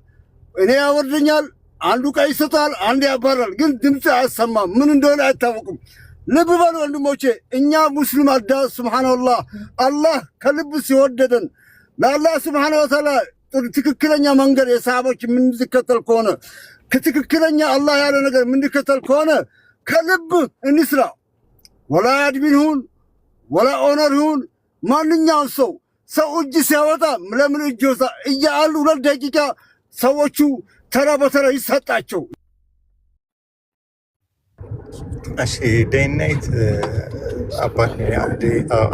Speaker 6: እኔ ያወርደኛል፣ አንዱ ቀይ ይሰጣል፣ አንዱ ያባራል። ግን ድምጼ አያሰማም። ምን እንደሆነ አይታወቅም። ልብ በሉ ወንድሞቼ፣ እኛ ሙስሊም ሱብሃንአላህ አላህ ከልብ ሲወደደን ለአላህ ሱብሃነሁ ወተዓላ ትክክለኛ መንገድ የሰሃቦች የምንከተል ከሆነ ከትክክለኛ አላህ ያለ ነገር የምንከተል ከሆነ ከልብ እንስራ። ወላ አድሚን ሁን ወላ ኦነር ሁን ማንኛውም ሰው እጅ ሲያወጣ ለምን እጅ ወጣ እያሉ 2 ደቂቃ ሰዎቹ ተራ በተራ ይሰጣቸው።
Speaker 5: እሺ ዴይናይት አባቴ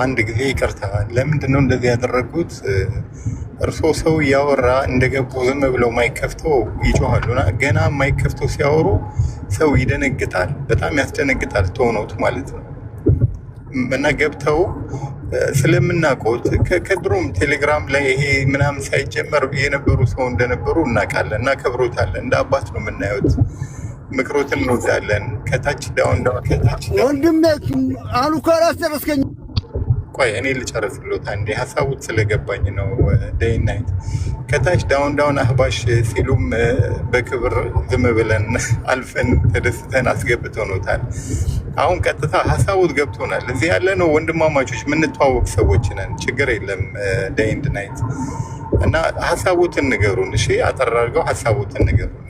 Speaker 5: አንድ ጊዜ ይቅርታ፣ ለምንድን ነው እንደዚህ ያደረጉት? እርሶ ሰው እያወራ እንደገቡ ዝም ብለው ማይከፍተው ይጮሃሉና ገና ማይከፍተው ሲያወሩ ሰው ይደነግጣል። በጣም ያስደነግጣል። ተሆኖት ማለት ነው። እና ገብተው ስለምናውቀው ከድሮም ቴሌግራም ላይ ይሄ ምናምን ሳይጀመር የነበሩ ሰው እንደነበሩ እናውቃለን፣ እናከብሮታለን። እንደ አባት ነው የምናየውት። ምክሮትን እንወዳለን። ከታች ዳውን ከታች
Speaker 6: ወንድሜ አሉ ካላስ ተረስከኝ።
Speaker 5: ቆይ እኔ ልጨርስልዎት አንዴ፣ ሀሳቡት ስለገባኝ ነው። ዴይናይት ከታች ዳውን አህባሽ ሲሉም በክብር ዝም ብለን አልፈን ተደስተን አስገብተውታል። አሁን ቀጥታ ሀሳቡት ገብቶናል። እዚህ ያለ ነው ወንድማማቾች፣ የምንተዋወቅ ሰዎች ነን። ችግር የለም። ዴይናይት እና ሀሳቡትን ንገሩን። እሺ አጠር አድርገው ሀሳቡትን ንገሩን።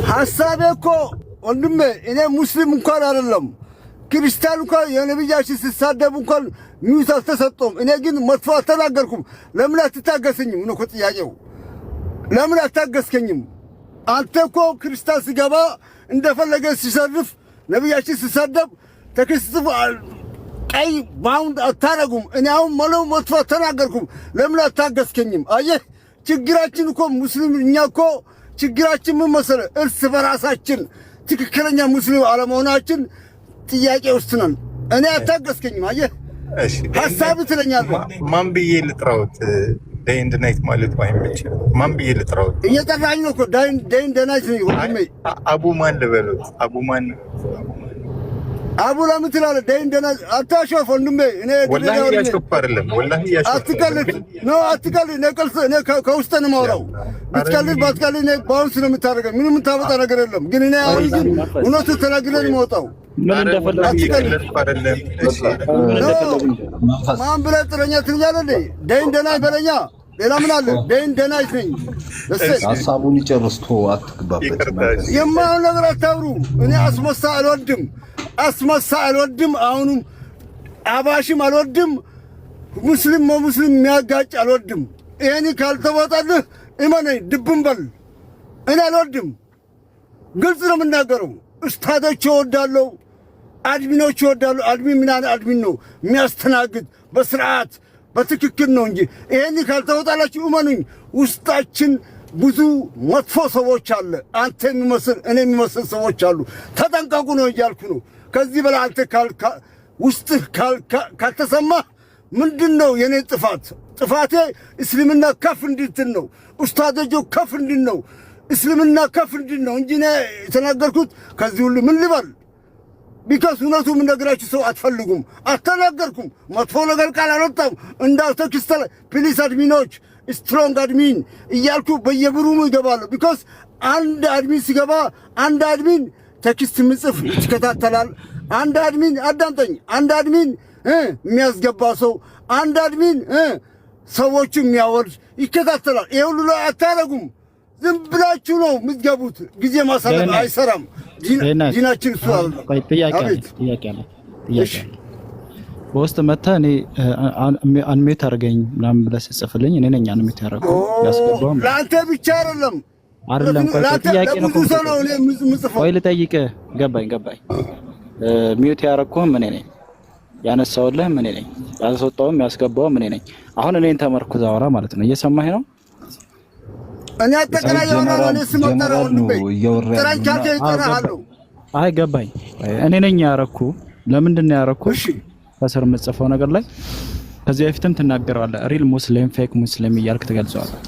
Speaker 6: ሐሳቤ እኮ ወንድሜ እኔ ሙስሊም እንኳን አይደለም ክርስቲያን እንኳን የነብያችን ሲሳደቡ እንኳን ሚውት አልተሰጠውም። እኔ ግን መጥፎ አልተናገርኩም። ለምን አትታገሰኝም ነው እኮ ጥያቄው። ለምን አታገስከኝም? አንተ እኮ ክርስቲያን ሲገባ እንደፈለገ ሲሰርፍ ነብያችን ሲሳደብ ተክስትፍ ቀይ ባውንድ አታረጉም። እኔ አሁን መጥፎ አልተናገርኩም። ለምን አታገስከኝም? አየህ ችግራችን እኮ ሙስሊም እኛ እኮ ችግራችን ምን መሰለህ? እርስ በራሳችን ትክክለኛ ሙስሊም አለመሆናችን ጥያቄ ውስጥ ነን። እኔ አታገስከኝም። አየህ ሐሳብ ትለኛለህ።
Speaker 5: ማን ብዬ ልጥራውት? ዴይናይት ማለት አይመችም። ማን ብዬ ልጥራውት?
Speaker 6: እየጠራኝ ነው እኮ ዴይናይት ነው ወንድሜ።
Speaker 5: አቡ ማን ልበሉት? አቡ ማን?
Speaker 6: አቡ ለምን ትላለህ? ዴይናይት አታሾፍ ወንድሜ። እኔ
Speaker 5: ወላሂ ያሾፍ አይደለም፣ ወላሂ ያሾፍ
Speaker 6: አትቀልድ ነው፣ አትቀልድ። እኔ ከውስጥ ነው የማወራው። ብትቀልድ ባትቀልድ እኔ ባውንስ ነው የምታደርገው። ምንም የምታመጣ ነገር የለም። ግን እኔ አሁን ግን እውነቱን ተናግሬ ነው የምወጣው።
Speaker 3: ምን እንደፈለግ
Speaker 5: አይደለም። እሺ
Speaker 6: ማን ብለህ ጥለኛ ትኛለህ? ዴይናይት በለኛ። ሌላ ምን አለ? ዴይናይት ነኝ።
Speaker 9: ሀሳቡን ይጨርስቶ አትግባበት።
Speaker 6: የማይሆን ነገር አታውሩ። እኔ አስመሳይ አልወድም። አሁንም አባሽም አልወድም። ሙስሊም በሙስሊም የሚያጋጭ አልወድም። ይሄን ካልተወጣልህ እመነኝ ድብን በል። እኔ አልወድም። ግልጽ ነው የምናገረው። ኡስታዶች እወዳለሁ፣ አድሚኖች እወዳለሁ። አድሚን ምን አይነት አድሚን ነው የሚያስተናግድ በስርዓት በትክክል ነው እንጂ ይሄን ካልተወጣላችሁ እመኑኝ ውስጣችን ብዙ መጥፎ ሰዎች አለ። አንተ የሚመስል እኔ የሚመስል ሰዎች አሉ። ተጠንቀቁ ነው እያልኩ ነው። ከዚህ በላይ አንተ ውስጥህ ካልተሰማህ ምንድነው የኔ ጥፋት? ጥፋቴ እስልምና ከፍ እንድትል ነው። ኡስታዶጆ ከፍ እንድን ነው። እስልምና ከፍ እንድን ነው እንጂ እኔ የተናገርኩት ከዚህ ሁሉ ምን ልበል? ቢካስ እውነቱ የምነግራችሁ ሰው አትፈልጉም። አልተናገርኩም። መጥፎ ነገር ቃል አልወጣም። እንዳልተክስተለ ፕሊስ አድሚኖች ስትሮንግ አድሚን እያልኩ በየብሩሙ ይገባሉ። ቢካስ አንድ አድሚን ሲገባ አንድ አድሚን ቴክስት ምጽፍ ይከታተላል። አንድ አድሚን አዳምጠኝ፣ አንድ አድሚን የሚያስገባ ሰው፣ አንድ አድሚን ሰዎቹ የሚያወርድ ይከታተላል። ይሄ ሁሉ ላይ አታረጉም። ዝም ብላችሁ ነው የምትገቡት። ጊዜ ማሳለፍ አይሰራም። ዲናችን እሱ አለ።
Speaker 3: ጥያቄ አለ። በውስጥ መጥተህ እኔ አንሜት አድርገኝ ምናምን ብለህ ስትጽፍልኝ እኔ ነኝ አንሜት ያደረገው ያስገባው።
Speaker 6: ለአንተ ብቻ አይደለም።
Speaker 3: ጥያቄ ነው። ቆይ ልጠይቅህ። ገባኝ። ሚዩት ያደረግኩህም እኔ ነኝ፣ ያነሳሁልህም እኔ ነኝ፣ ያስወጣሁም ያስገባሁም እኔ ነኝ። አሁን እኔን ተመርኩዝ አወራ ማለት ነው። እየሰማኸኝ ነው?
Speaker 6: እኔ አጠቃላይ የሆነ ስመጠራ ወንድሜ ጥራኝ ካልከኝ እጠራሃለሁ።
Speaker 3: አይ ገባኝ። እኔ ነኝ ያረኩ። ለምንድን ነው ያረኩ?
Speaker 6: እሺ
Speaker 3: ከስር የምጽፈው ነገር ላይ ከዚህ በፊትም ትናገራለህ። ሪል ሙስሊም ፌክ ሙስሊም እያልክ ትገልጸዋለህ።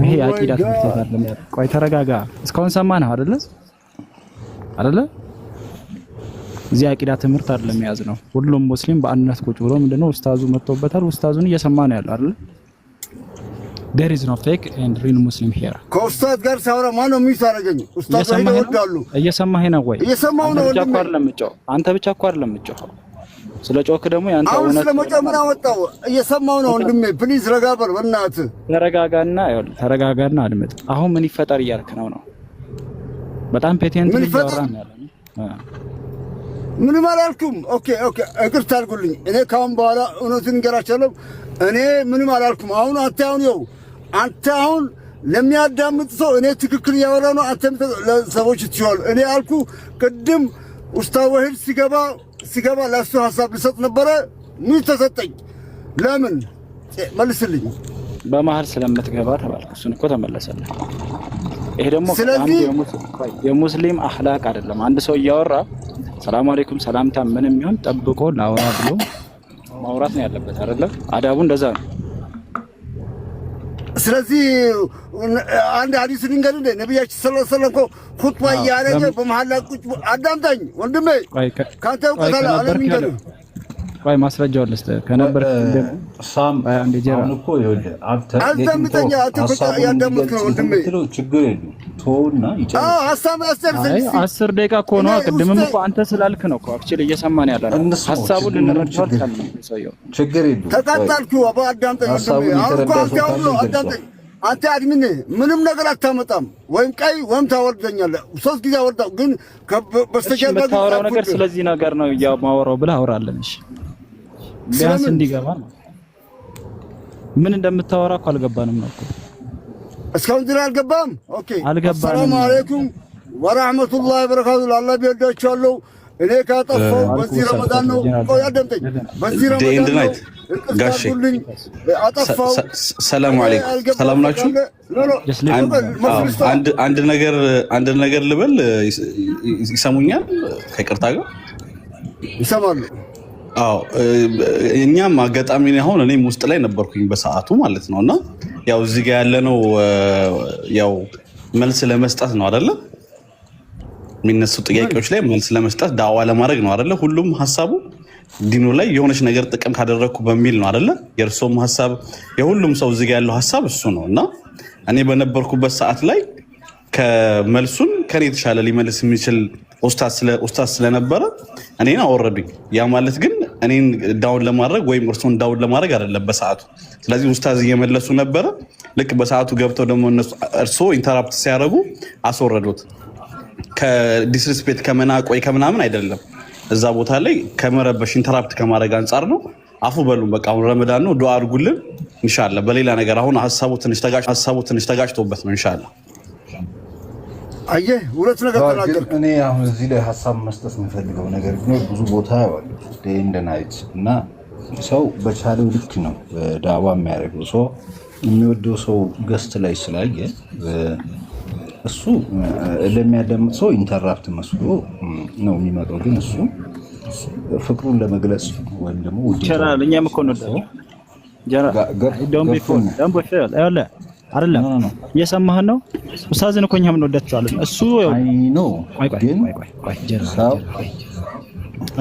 Speaker 3: ይሄ አቂዳ ትምህርት አይደለም። ቆይ ተረጋጋ። እስካሁን ሰማነህ አይደለ? እዚህ አቂዳ ትምህርት አይደለም ያዝ ነው። ሁሉም ሙስሊም በአንድነት ቁጭ ብሎ ምንድነው ኡስታዙ መጥቶበታል። ኡስታዙን እየሰማ ነው ያለው አይደል? there is no fake and real muslim here።
Speaker 6: ከኡስታዝ ጋር ሳወራ ማነው የሚሳረገኝ? ኡስታዝ ይወዳሉ።
Speaker 3: እየሰማኸኝ ነው ወይ?
Speaker 6: እየሰማሁ ነው ወንድሜ።
Speaker 3: አንተ ብቻ እኮ አይደለም የምትጮኸው። ስለ ጮክ ደግሞ ያንተ
Speaker 6: አሁን
Speaker 3: እውነት
Speaker 6: ስለመጮህ ምን አወጣው? እየሰማሁ ነው ወንድሜ። ፕሊዝ ረጋ በል በእናትህ።
Speaker 3: ተረጋጋና አድምጥ። አሁን ምን ይፈጠር እያልክ ነው? በጣም ፔቴንት እያወራን ያለው
Speaker 6: ምንም አላልኩም። ኦኬ ይቅርታ አድርጉልኝ። እኔ ካሁን በኋላ እውነቱን እንገራቸዋለሁ። እኔ ምንም አላልኩም። አንተ አሁን ለሚያዳምጥ ሰው እኔ ትክክል እያወራ ነው። አንተም ለሰዎች ትችዋል። እኔ አልኩ ቅድም ኡስታዝ ወሂድ ሲገባ ለሱ ሐሳብ ልሰጥ ነበረ። ምን ተሰጠኝ? ለምን መልስልኝ።
Speaker 3: በመሃል ስለምትገባ ተባልኩ። እሱን እኮ ተመለሰልህ። ይሄ ደግሞ የሙስሊም አኽላቅ አይደለም። አንድ ሰው እያወራ ሰላም አለይኩም ሰላምታ ምንም ይሁን ጠብቆ ላውራ ብሎ ማውራት ነው ያለበት አይደለ? አዳቡ እንደዛ ነው።
Speaker 6: ስለዚህ አንድ ሐዲስ ልንገርህ እንደ ነብያችን ሰለላሁ ዐለይሂ ወሰለም ኹጥባ እያደረገ በመሐላ ቁጭ አዳምጠኝ ወንድሜ። ካንተ እውቀት አለ
Speaker 3: ቆይ ማስረጃው ልስጥህ ከነበር
Speaker 9: ሳም አሁን እኮ ይኸውልህ
Speaker 6: አዳምጠኝ። ያዳምጥክ ነው ወንድሜ።
Speaker 9: ችግር የለም ተውና ይጨርስ።
Speaker 6: ሐሳብ አስተርሰኝ።
Speaker 3: 10 ደቂቃ እኮ ነው። ቅድምም እኮ አንተ ስላልክ ነው እኮ አክቹሊ እየሰማን ያለ ነው። ሐሳቡን ልንረዳው ካልሰየው
Speaker 9: ችግር የለም።
Speaker 6: ተቃጣልኩ አዳምጠኝ ወንድሜ። አሁን አዳምጠኝ። አንተ አድሚን ምንም ነገር አታመጣም። ወይም ቀይ ወይም ታወርደኛለህ። 3 ጊዜ አወርዳው ግን በስተጀርባ
Speaker 3: የምታወራው ነገር ስለዚህ ነገር ነው ያማወራው ብለህ አውራለን። እሺ ቢያንስ እንዲገባ ነው። ምን እንደምታወራ እኮ አልገባንም ነው እኮ
Speaker 6: እስካሁን ድረስ አልገባም። ኦኬ
Speaker 3: አልገባንም።
Speaker 6: ሰላም አለይኩም ወራህመቱላሂ ወበረካቱ። አላህ ቢወዳችኋለሁ። እኔ ካጠፋው በዚህ ረመዳን ነው። ቆይ አዳምጠኝ። በዚህ ረመዳን ነው ጋሽ አጠፋው።
Speaker 7: ሰላም አለይኩም ሰላም ናችሁ? አንድ ነገር ልበል። ይሰሙኛል? ከይቅርታ ጋር
Speaker 6: ይሰማሉ።
Speaker 7: አዎ እኛም አጋጣሚ አሁን እኔም ውስጥ ላይ ነበርኩኝ በሰዓቱ ማለት ነውና ያው እዚህ ጋር ያለነው ያው መልስ ለመስጠት ነው አይደለ? የሚነሱ ጥያቄዎች ላይ መልስ ለመስጠት ዳዋ ለማድረግ ነው አይደለ? ሁሉም ሐሳቡ ዲኑ ላይ የሆነች ነገር ጥቅም ካደረኩ በሚል ነው አይደለ? የእርሶም ሐሳብ የሁሉም ሰው እዚህ ጋር ያለው ሐሳብ እሱ ነውና እኔ በነበርኩበት ሰዓት ላይ ከመልሱን ከኔ የተሻለ ሊመልስ የሚችል ኡስታዝ ስለነበረ እኔን አወረዱኝ። ያ ማለት ግን እኔን ዳውን ለማድረግ ወይም እርሶን ዳውን ለማድረግ አይደለም በሰዓቱ። ስለዚህ ኡስታዝ እየመለሱ ነበረ። ልክ በሰዓቱ ገብተው ደግሞ እርሶ ኢንተራፕት ሲያደርጉ አስወረዱት። ከዲስሪስፔክት ከመናቅ ወይ ከምናምን አይደለም። እዛ ቦታ ላይ ከመረበሽ ኢንተራፕት ከማድረግ አንጻር ነው። አፉ በሉን በቃ አሁን ረመዳን ነው። ዱአ አድርጉልን ኢንሻአላህ። በሌላ ነገር አሁን ሐሳቡ ትንሽ ተጋጭቶበት ነው ኢንሻአላህ።
Speaker 6: አየህ ሁለት ነገር ተናገርክ።
Speaker 9: እኔ አሁን እዚህ ላይ ሐሳብ መስጠት የምፈልገው ነገር ቢኖር ብዙ ቦታ ያዋል ዴይ ኤንድ ናይት እና ሰው በቻለው ልክ ነው ዳዋ የሚያደርገው። ሰው የሚወደው ሰው ገስት ላይ ስላየ እሱ ለሚያዳምጥ ሰው ኢንተራፕት መስሎ ነው የሚመጣው። ግን እሱ ፍቅሩን ለመግለጽ ወይም ደግሞ
Speaker 3: ይችላል። እኛም እኮ ነው አይደለም እየሰማህን ነው። ኡስታዝን እኮ እኛም እንወዳቸዋለን። እሱ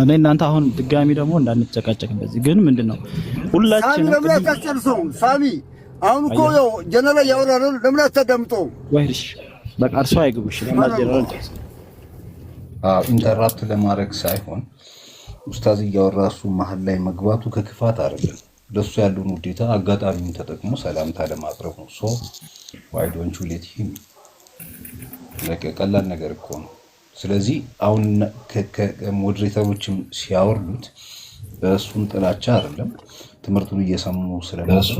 Speaker 3: እኔ እናንተ አሁን ድጋሚ ደግሞ እንዳንጨቃጨቅ በዚህ ግን ምንድነው ሁላችንም
Speaker 6: ለምን አታጨርሰው? ሳሚ አሁን እኮ ያው ጀነራል ያወራል። ለምን አታዳምጠው?
Speaker 3: ወይስ በቃ እርሱ አይግቡሽ ለማለት ጀነራል
Speaker 9: ኢንተራፕት ለማድረግ ሳይሆን ኡስታዝ እያወራ እሱ መሀል ላይ መግባቱ ከክፋት አይደለም። ለሱ ያለውን ውዴታ አጋጣሚውን ተጠቅሞ ሰላምታ ለማቅረብ ነው። ሶ ዋይ ዶንት ዩ ሌት ሂም ቀላል ነገር እኮ ነው። ስለዚህ አሁን ከሞዴሬተሮችም ሲያወርዱት በእሱን ጥላቻ አይደለም ትምህርቱን እየሰሙ ስለነሱ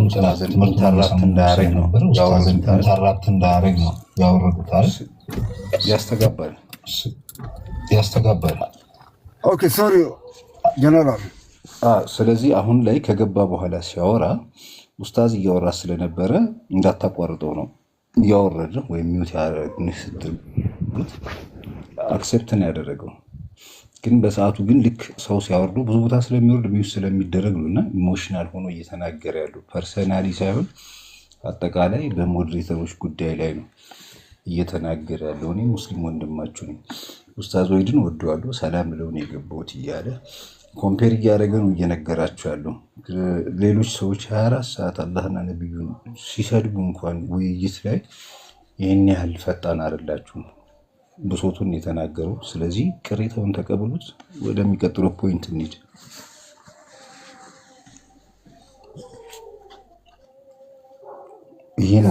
Speaker 9: ኢንተራፕት እንዳያረግ ነው ያወረዱታል። ያስተጋባል።
Speaker 6: ኦኬ ሶሪ ጀነራል።
Speaker 9: ስለዚህ አሁን ላይ ከገባ በኋላ ሲያወራ ኡስታዝ እያወራ ስለነበረ እንዳታቋርጠው ነው እያወረደ ወይም ሚውት ያደረግን ስትሉት አክሴፕት ነው ያደረገው። ግን በሰዓቱ ግን ልክ ሰው ሲያወርዱ ብዙ ቦታ ስለሚወርድ ሚውት ስለሚደረግ ነው እና ኢሞሽናል ሆኖ እየተናገረ ያለው ፐርሰናሊ ሳይሆን አጠቃላይ በሞዴሬተሮች ጉዳይ ላይ ነው እየተናገረ ያለው። እኔ ሙስሊም ወንድማችሁ ነኝ፣ ኡስታዝ ወይድን ወደዋለሁ፣ ሰላም ብለውን የገባሁት እያለ ኮምፔር እያደረገ ነው እየነገራችሁ ያለው። ሌሎች ሰዎች 24 ሰዓት አላህና ነቢዩን ሲሰድቡ እንኳን ውይይት ላይ ይህን ያህል ፈጣን አይደላችሁም። ብሶቱን የተናገረው። ስለዚህ ቅሬታውን ተቀብሉት። ወደሚቀጥለው ፖይንት እንሂድ።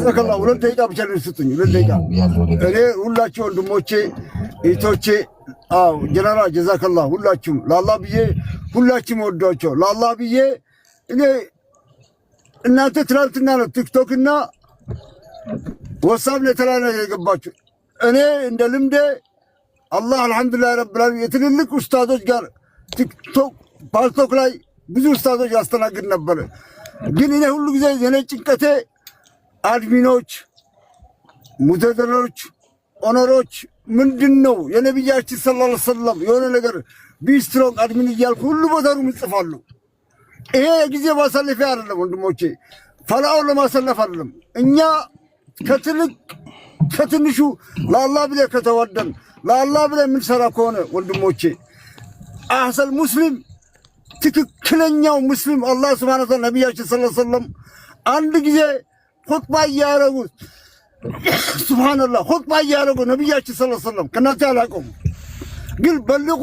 Speaker 6: ዘከላ 2 ደቂቃ ብቻ ልስጥኝ። 2 ደቂቃ እኔ ሁላችሁ ወንድሞቼ እህቶቼ፣ ጀነራል ጀዛከላ ሁላችሁም ለአላህ ብዬ ሁላችሁም ወዷቸው ለአላህ ብዬ እኔ እናንተ ትናንትና ነው ቲክቶክ እና ወሳብ ላይ ተላና የገባችሁ። እኔ እንደ ልምዴ አላህ አልሐምዱሊላህ ረብል ዓለሚን የትልልቅ ኡስታዞች ጋር ቲክቶክ ፓልቶክ ላይ ብዙ ኡስታዞች ያስተናግድ ነበር። ግን እኔ ሁሉ ጊዜ የኔ ጭንቀቴ አድሚኖች፣ ሙተደሮች፣ ኦነሮች ምንድነው የነብያችን ሰለላሁ ዐለይሂ ወሰለም የሆነ ነገር ቢስትሮንግ አድሚን እያልኩ ሁሉ ቦታሩ ምጽፋሉ። ይሄ የጊዜ ማሳለፊያ አይደለም ወንድሞቼ፣ ፈላውን ለማሰለፍ አይደለም። እኛ ከትንሹ ለአላህ ብለ ከተወደን ለአላህ ብለ የምንሰራ ከሆነ ወንድሞቼ አህሰል ሙስሊም ትክክለኛው ሙስሊም አላህ ሱብሓነሁ ወተዓላ ነብያችን ሰለላሁ ዐለይሂ ወሰለም አንድ ጊዜ ኹጥባ እያደረጉ ሱብሃንአላህ ኹጥባ እያደረጉ ነብያችን ሰለላሁ ዐለይሂ ወሰለም ከናንተ አላውቀውም፣ ግን በልቁ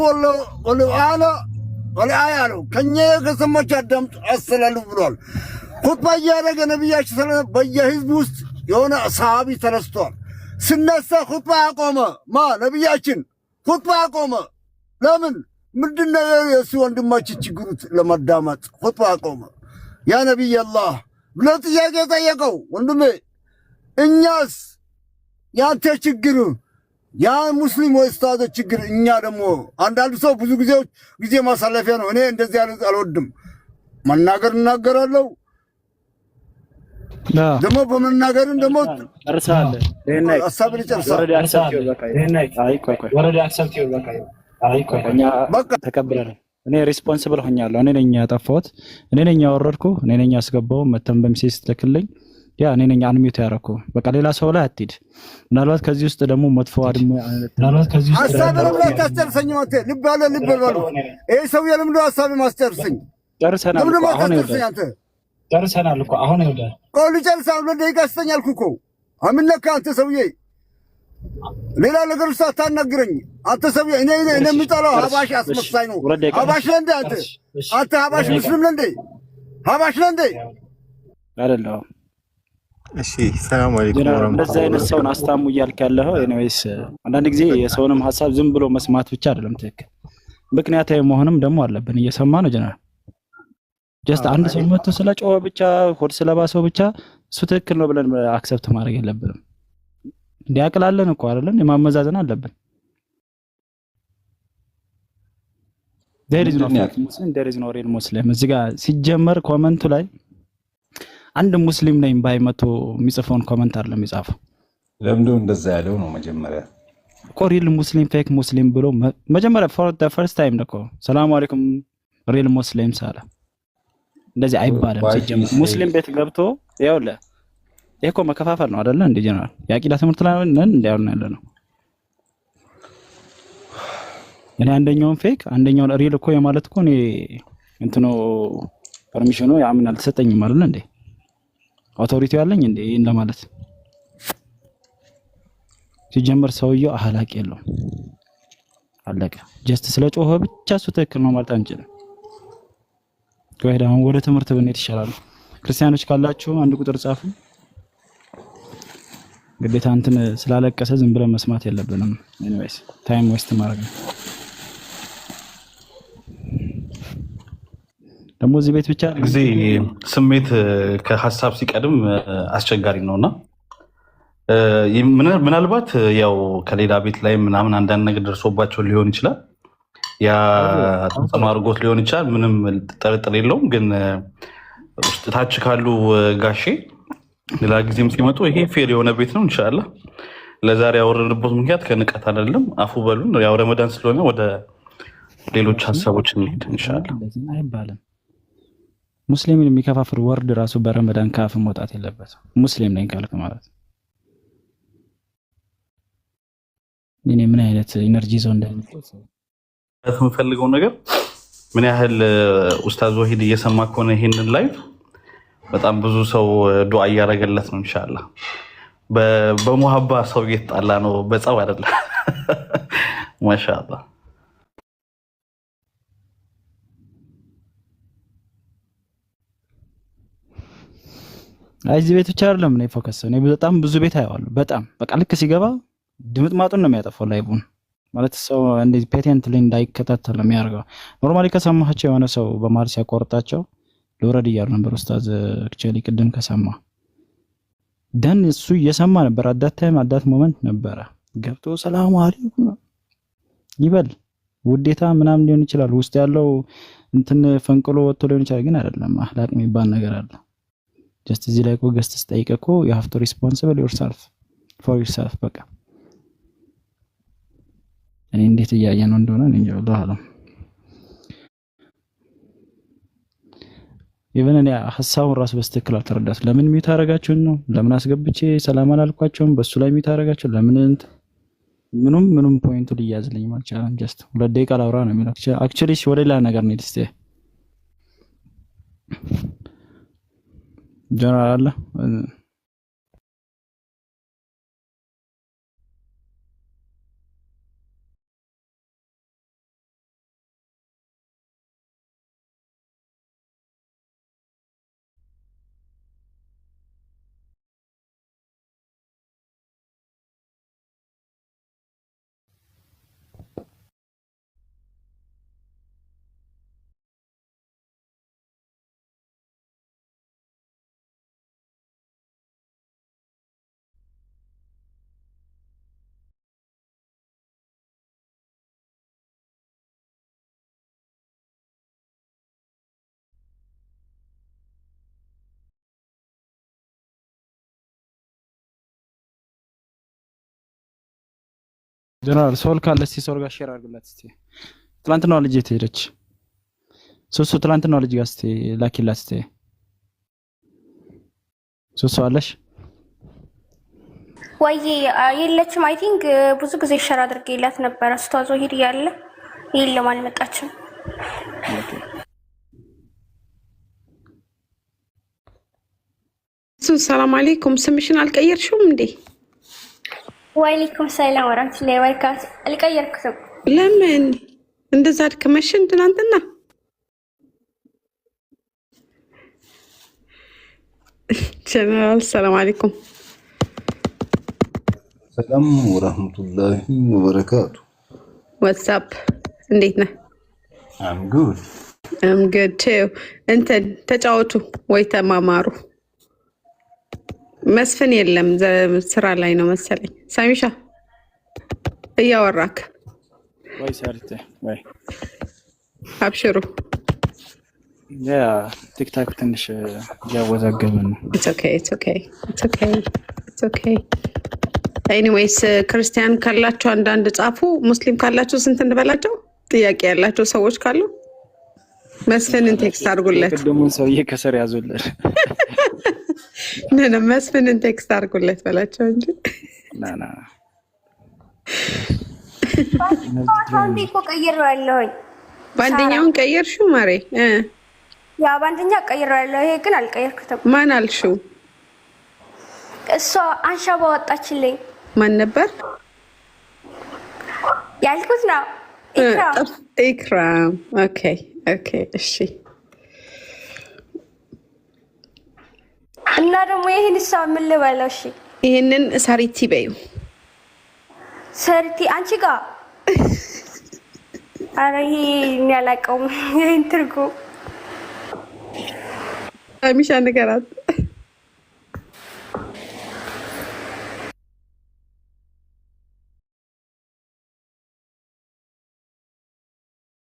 Speaker 6: ወለአያ ነው ከኛ ከሰማች አዳምጡ አስተላልፉ ብሏል። ኹጥባ እያደረገ ነብያችን ሰለላሁ ዐለይሂ ወሰለም በየህዝብ ውስጥ የሆነ ሰሃቢ ተነስቷል። ስነሳ ኹጥባ አቆመ። ነብያችን ኹጥባ አቆመ። ለምን? ምንድነው የሱ ወንድማችን ችግሩት ለማዳመጥ ኹጥባ አቆመ። ያ ነብይ አላህ ብሎ ጥያቄ ጠየቀው። ወንድሜ እኛስ ያንተ ችግር ያ ሙስሊም ኡስታዞች ችግር፣ እኛ ደግሞ አንዳንድ ሰው ብዙ ጊዜ ማሳለፊያ ነው። እኔ እንደዚህ አልወድም። መናገር እናገራለሁ ደግሞ በመናገርም ደግሞ
Speaker 3: ጨርሳለ
Speaker 6: ሐሳብ ልጨርሳለሁ።
Speaker 3: በቃ ተቀብለናል። እኔ ሪስፖንሲብል ሆኛለሁ። እኔ ነኝ ያጠፋሁት፣ እኔ ነኝ ያወረድኩ፣ እኔ ነኝ ያስገባው። መተም በሚሴስ ትልክልኝ ያ እኔ ነኝ አንሚት ያረኩ። በቃ ሌላ ሰው ላይ አትሂድ። ምናልባት ከዚህ ውስጥ ደግሞ መጥፎ አድሞ
Speaker 6: ሐሳብ ለምን ታስጨርሰኝ? ወቴ ልብ በሉ። ይሄ ሰው የለምዶ ሐሳብ ማስጨርሰኝ።
Speaker 3: ጨርሰናል እኮ አሁን ይወዳል።
Speaker 6: ቆይ ልጨርስ። 2 ደቂቃ ስተኛ አልኩ እኮ። አምነካ አንተ ሰውዬ ሌላ ነገር ውስጥ አታናግረኝ። አንተ ሰውዬ እኔ የምጠላው ሀባሽ አስመሳይ ነው። ሀባሽ ነህ እንዴ አንተ ሀባሽ ሙስሊም ነህ እንዴ? ሀባሽ ነህ እንዴ?
Speaker 3: አይደለም።
Speaker 5: እሺ ሰላም አለይኩም።
Speaker 3: እንደዚህ አይነት ሰውን አስታሙ እያልክ ያለኸው ኤኒዌይስ፣ አንዳንድ ጊዜ የሰውንም ሐሳብ ዝም ብሎ መስማት ብቻ አይደለም ትክክል፣ ምክንያታዊ መሆንም ደግሞ አለብን። እየሰማ ነው ጀነራል። ጀስት አንድ ሰው መጥቶ ስለጮኸ ብቻ ሆድ ስለባሰው ብቻ እሱ ትክክል ነው ብለን አክሰፕት ማድረግ የለብንም። እንዲያቅላለን እኮ አይደለም የማመዛዘን አለብን። there is no muslim, there is no real muslim። እዚህ ጋር ሲጀመር ኮመንቱ ላይ አንድ ሙስሊም ነኝ ባይ መቶ የሚጽፈውን ኮመንት አይደለም የሚጻፈው።
Speaker 9: ለምንድነው እንደዛ ያለው ነው? መጀመሪያ
Speaker 3: እኮ ሪል ሙስሊም ፌክ ሙስሊም ብሎ መጀመሪያ for the first time ነው ሰላም አለይኩም ሪል ሙስሊም ሳላ እንደዚህ አይባልም። ሲጀመር ሙስሊም ቤት ገብቶ ያውለ ይሄ እኮ መከፋፈል ነው አይደለ? እንደ ጀነራል ያቂዳ ትምህርት ላይ ነን እንዲያውና ያለ ነው። እኔ አንደኛውን ፌክ አንደኛውን ሪል እኮ የማለት እኮ እኔ እንትኑ ፐርሚሽኑ ያምን አልተሰጠኝም አይደል እንዴ? አውቶሪቲ ያለኝ እንዴ ይሄን ለማለት? ሲጀመር ሰውየው አህላቅ የለውም። አለቀ። ጀስት ስለጮኸ ብቻ እሱ ትክክል ነው ማለት አንችልም። ቆይዳ አሁን ወደ ትምህርት ብንሄድ ይሻላል። ክርስቲያኖች ካላችሁ አንድ ቁጥር ጻፉ። ግዴታ እንትን ስላለቀሰ ዝም ብለን መስማት የለብንም። ኤኒዌይስ ታይም ዌስት ማድረግ ነው። ደግሞ እዚህ ቤት ብቻ
Speaker 7: ጊዜ ስሜት ከሀሳብ ሲቀድም አስቸጋሪ ነውና ምናልባት ያው ከሌላ ቤት ላይ ምናምን አንዳንድ ነገር ደርሶባቸው ሊሆን ይችላል። ያ ተጽዕኖ አድርጎት ሊሆን ይችላል። ምንም ጥርጥር የለውም። ግን ውስጥ ታች ካሉ ጋሼ ሌላ ጊዜም ሲመጡ ይሄ ፌር የሆነ ቤት ነው። ኢንሻአላህ ለዛሬ ያወረድንበት ምክንያት ከንቀት አይደለም። አፉ በሉን። ያው ረመዳን ስለሆነ ወደ ሌሎች ሀሳቦችን እንሂድ ኢንሻአላህ።
Speaker 3: እንደዚህ አይባልም። ሙስሊምን የሚከፋፍር ወርድ ራሱ በረመዳን ካፍ መውጣት የለበትም። ሙስሊም ነኝ ካልክ ማለት እኔ ምን አይነት ኢነርጂ ዞን እንደምትወጣ
Speaker 7: የምፈልገው ነገር ምን ያህል ኡስታዝ ወሂድ እየሰማ ከሆነ ይሄንን ላይቭ በጣም ብዙ ሰው ዱዓ እያደረገለት ነው ኢንሻአላህ። በሙሐባ ሰው እየተጣላ ነው፣ በጸብ አይደለም። ማሻአላህ
Speaker 3: እዚህ ቤት ብቻ አይደለም እኔ ፎከስ እኔ በጣም ብዙ ቤት አየዋለሁ። በጣም በቃ ልክ ሲገባ ድምጥማጡን ነው የሚያጠፋው ላይቡን ማለት ሰው እንደ ፔቴንትሊ እንዳይከታተል ነው የሚያደርገው። ኖርማሊ ከሰማቸው የሆነ ሰው በማር ሲያቆርጣቸው ለወረድ እያሉ ነበር ኡስታዝ አክቹአሊ ቅድም ከሰማ ደን እሱ እየሰማ ነበር። አዳት ሞመንት ነበረ ገብቶ ሰላም አለይኩም ይበል ውዴታ ምናምን ሊሆን ይችላል ውስጥ ያለው እንትን ፈንቅሎ ወጥቶ ሊሆን ይችላል። ግን አይደለም አህላቅ የሚባል ነገር አለ። ጀስት እዚህ ላይ እኮ ገስት ስጠይቅ እኮ you have to responsible yourself for yourself በቃ እኔ እንዴት እያየ ነው እንደሆነ እኔ እንጃ አላህ ኢቨን እኔ ሐሳቡን ራሱ በስተክል አልተረዳሁት። ለምን ሚውት አደረጋችሁ ነው? ለምን አስገብቼ ሰላም አላልኳቸውም? በሱ ላይ ሚውት አደረጋችሁ ለምን? ምንም ፖይንቱ ሊያዝልኝ ማልቻለም። ጀስት 2 ደቂቃ ላውራ ነው የሚለው። አክቹአሊ ወደ ሌላ ነገር ነው ልስቴ ጀነራል አለ ጀነራል ሶል ካለ እስቲ ሶል ጋር ሼር አድርግላት እስቲ። ትላንትና ልጅ ሄደች ሱሱ ትላንትና ልጅ ጋር እስቲ ላኪላት እስቲ። ሱሱ አለሽ
Speaker 10: ወይ? የለችም። አይ ቲንክ ብዙ ጊዜ ሼር አድርጌላት ነበር። ኡስታዝ ወሂድ ያለ የለም አልመጣችም።
Speaker 8: ሰላም አለይኩም። ስምሽን አልቀየርሽውም እንዴ?
Speaker 10: ወአለይኩም ሰላም ወራህመቱላሂ ወበረካቱ። አልቀየርኩትም።
Speaker 8: ለምን እንደዛ አድከመሽን ትናንትና? ጀነራል ሰላም አለይኩም።
Speaker 9: ሰላም ወራህመቱላሂ ወበረካቱ።
Speaker 8: ዋትስአፕ እንዴት ነህ?
Speaker 9: I'm good
Speaker 8: too። እንትን ተጫወቱ ወይ ተማማሩ። መስፍን የለም ስራ ላይ ነው መሰለኝ። ሳሚሻ እያወራክ
Speaker 3: ወይ ሰርተ ወይ
Speaker 8: አብሽሩ።
Speaker 3: ያ ቲክታክ ትንሽ ያወዛገበን ነው።
Speaker 8: it's okay ኤኒዌይስ ክርስቲያን ካላችሁ አንዳንድ ጻፉ፣ ሙስሊም ካላችሁ ስንት እንበላቸው? ጥያቄ ያላቸው ሰዎች ካሉ መስፍንን ቴክስት አድርጉለት።
Speaker 3: ቅድሙን ሰውዬ ከስር ያዙልን።
Speaker 8: ነነ መስፍንን ቴክስት አድርጉለት በላቸው እንጂ
Speaker 3: ናና
Speaker 10: አንዴ እኮ ቀይሬዋለሁኝ።
Speaker 8: በአንደኛውን ቀየርሽው ማሬ?
Speaker 10: ያ በአንደኛ ቀይሬዋለሁ። ይሄ ግን አልቀየርኩትም።
Speaker 8: ማን አልሽው?
Speaker 10: እሷ አንሻባ ወጣችልኝ።
Speaker 8: ማን ነበር
Speaker 10: ያልኩት ነው?
Speaker 8: ኢክራም። ኦኬ እሺ።
Speaker 10: እና ደግሞ ይሄን ሰው ምን ልበለው? እሺ
Speaker 8: ይሄንን ሳሪቲ በዩ
Speaker 10: ሰርቲ አንቺ ጋር አረ ይሄ የሚያላቀው ይሄን ትርጉም
Speaker 8: አሚሻ ንገራት።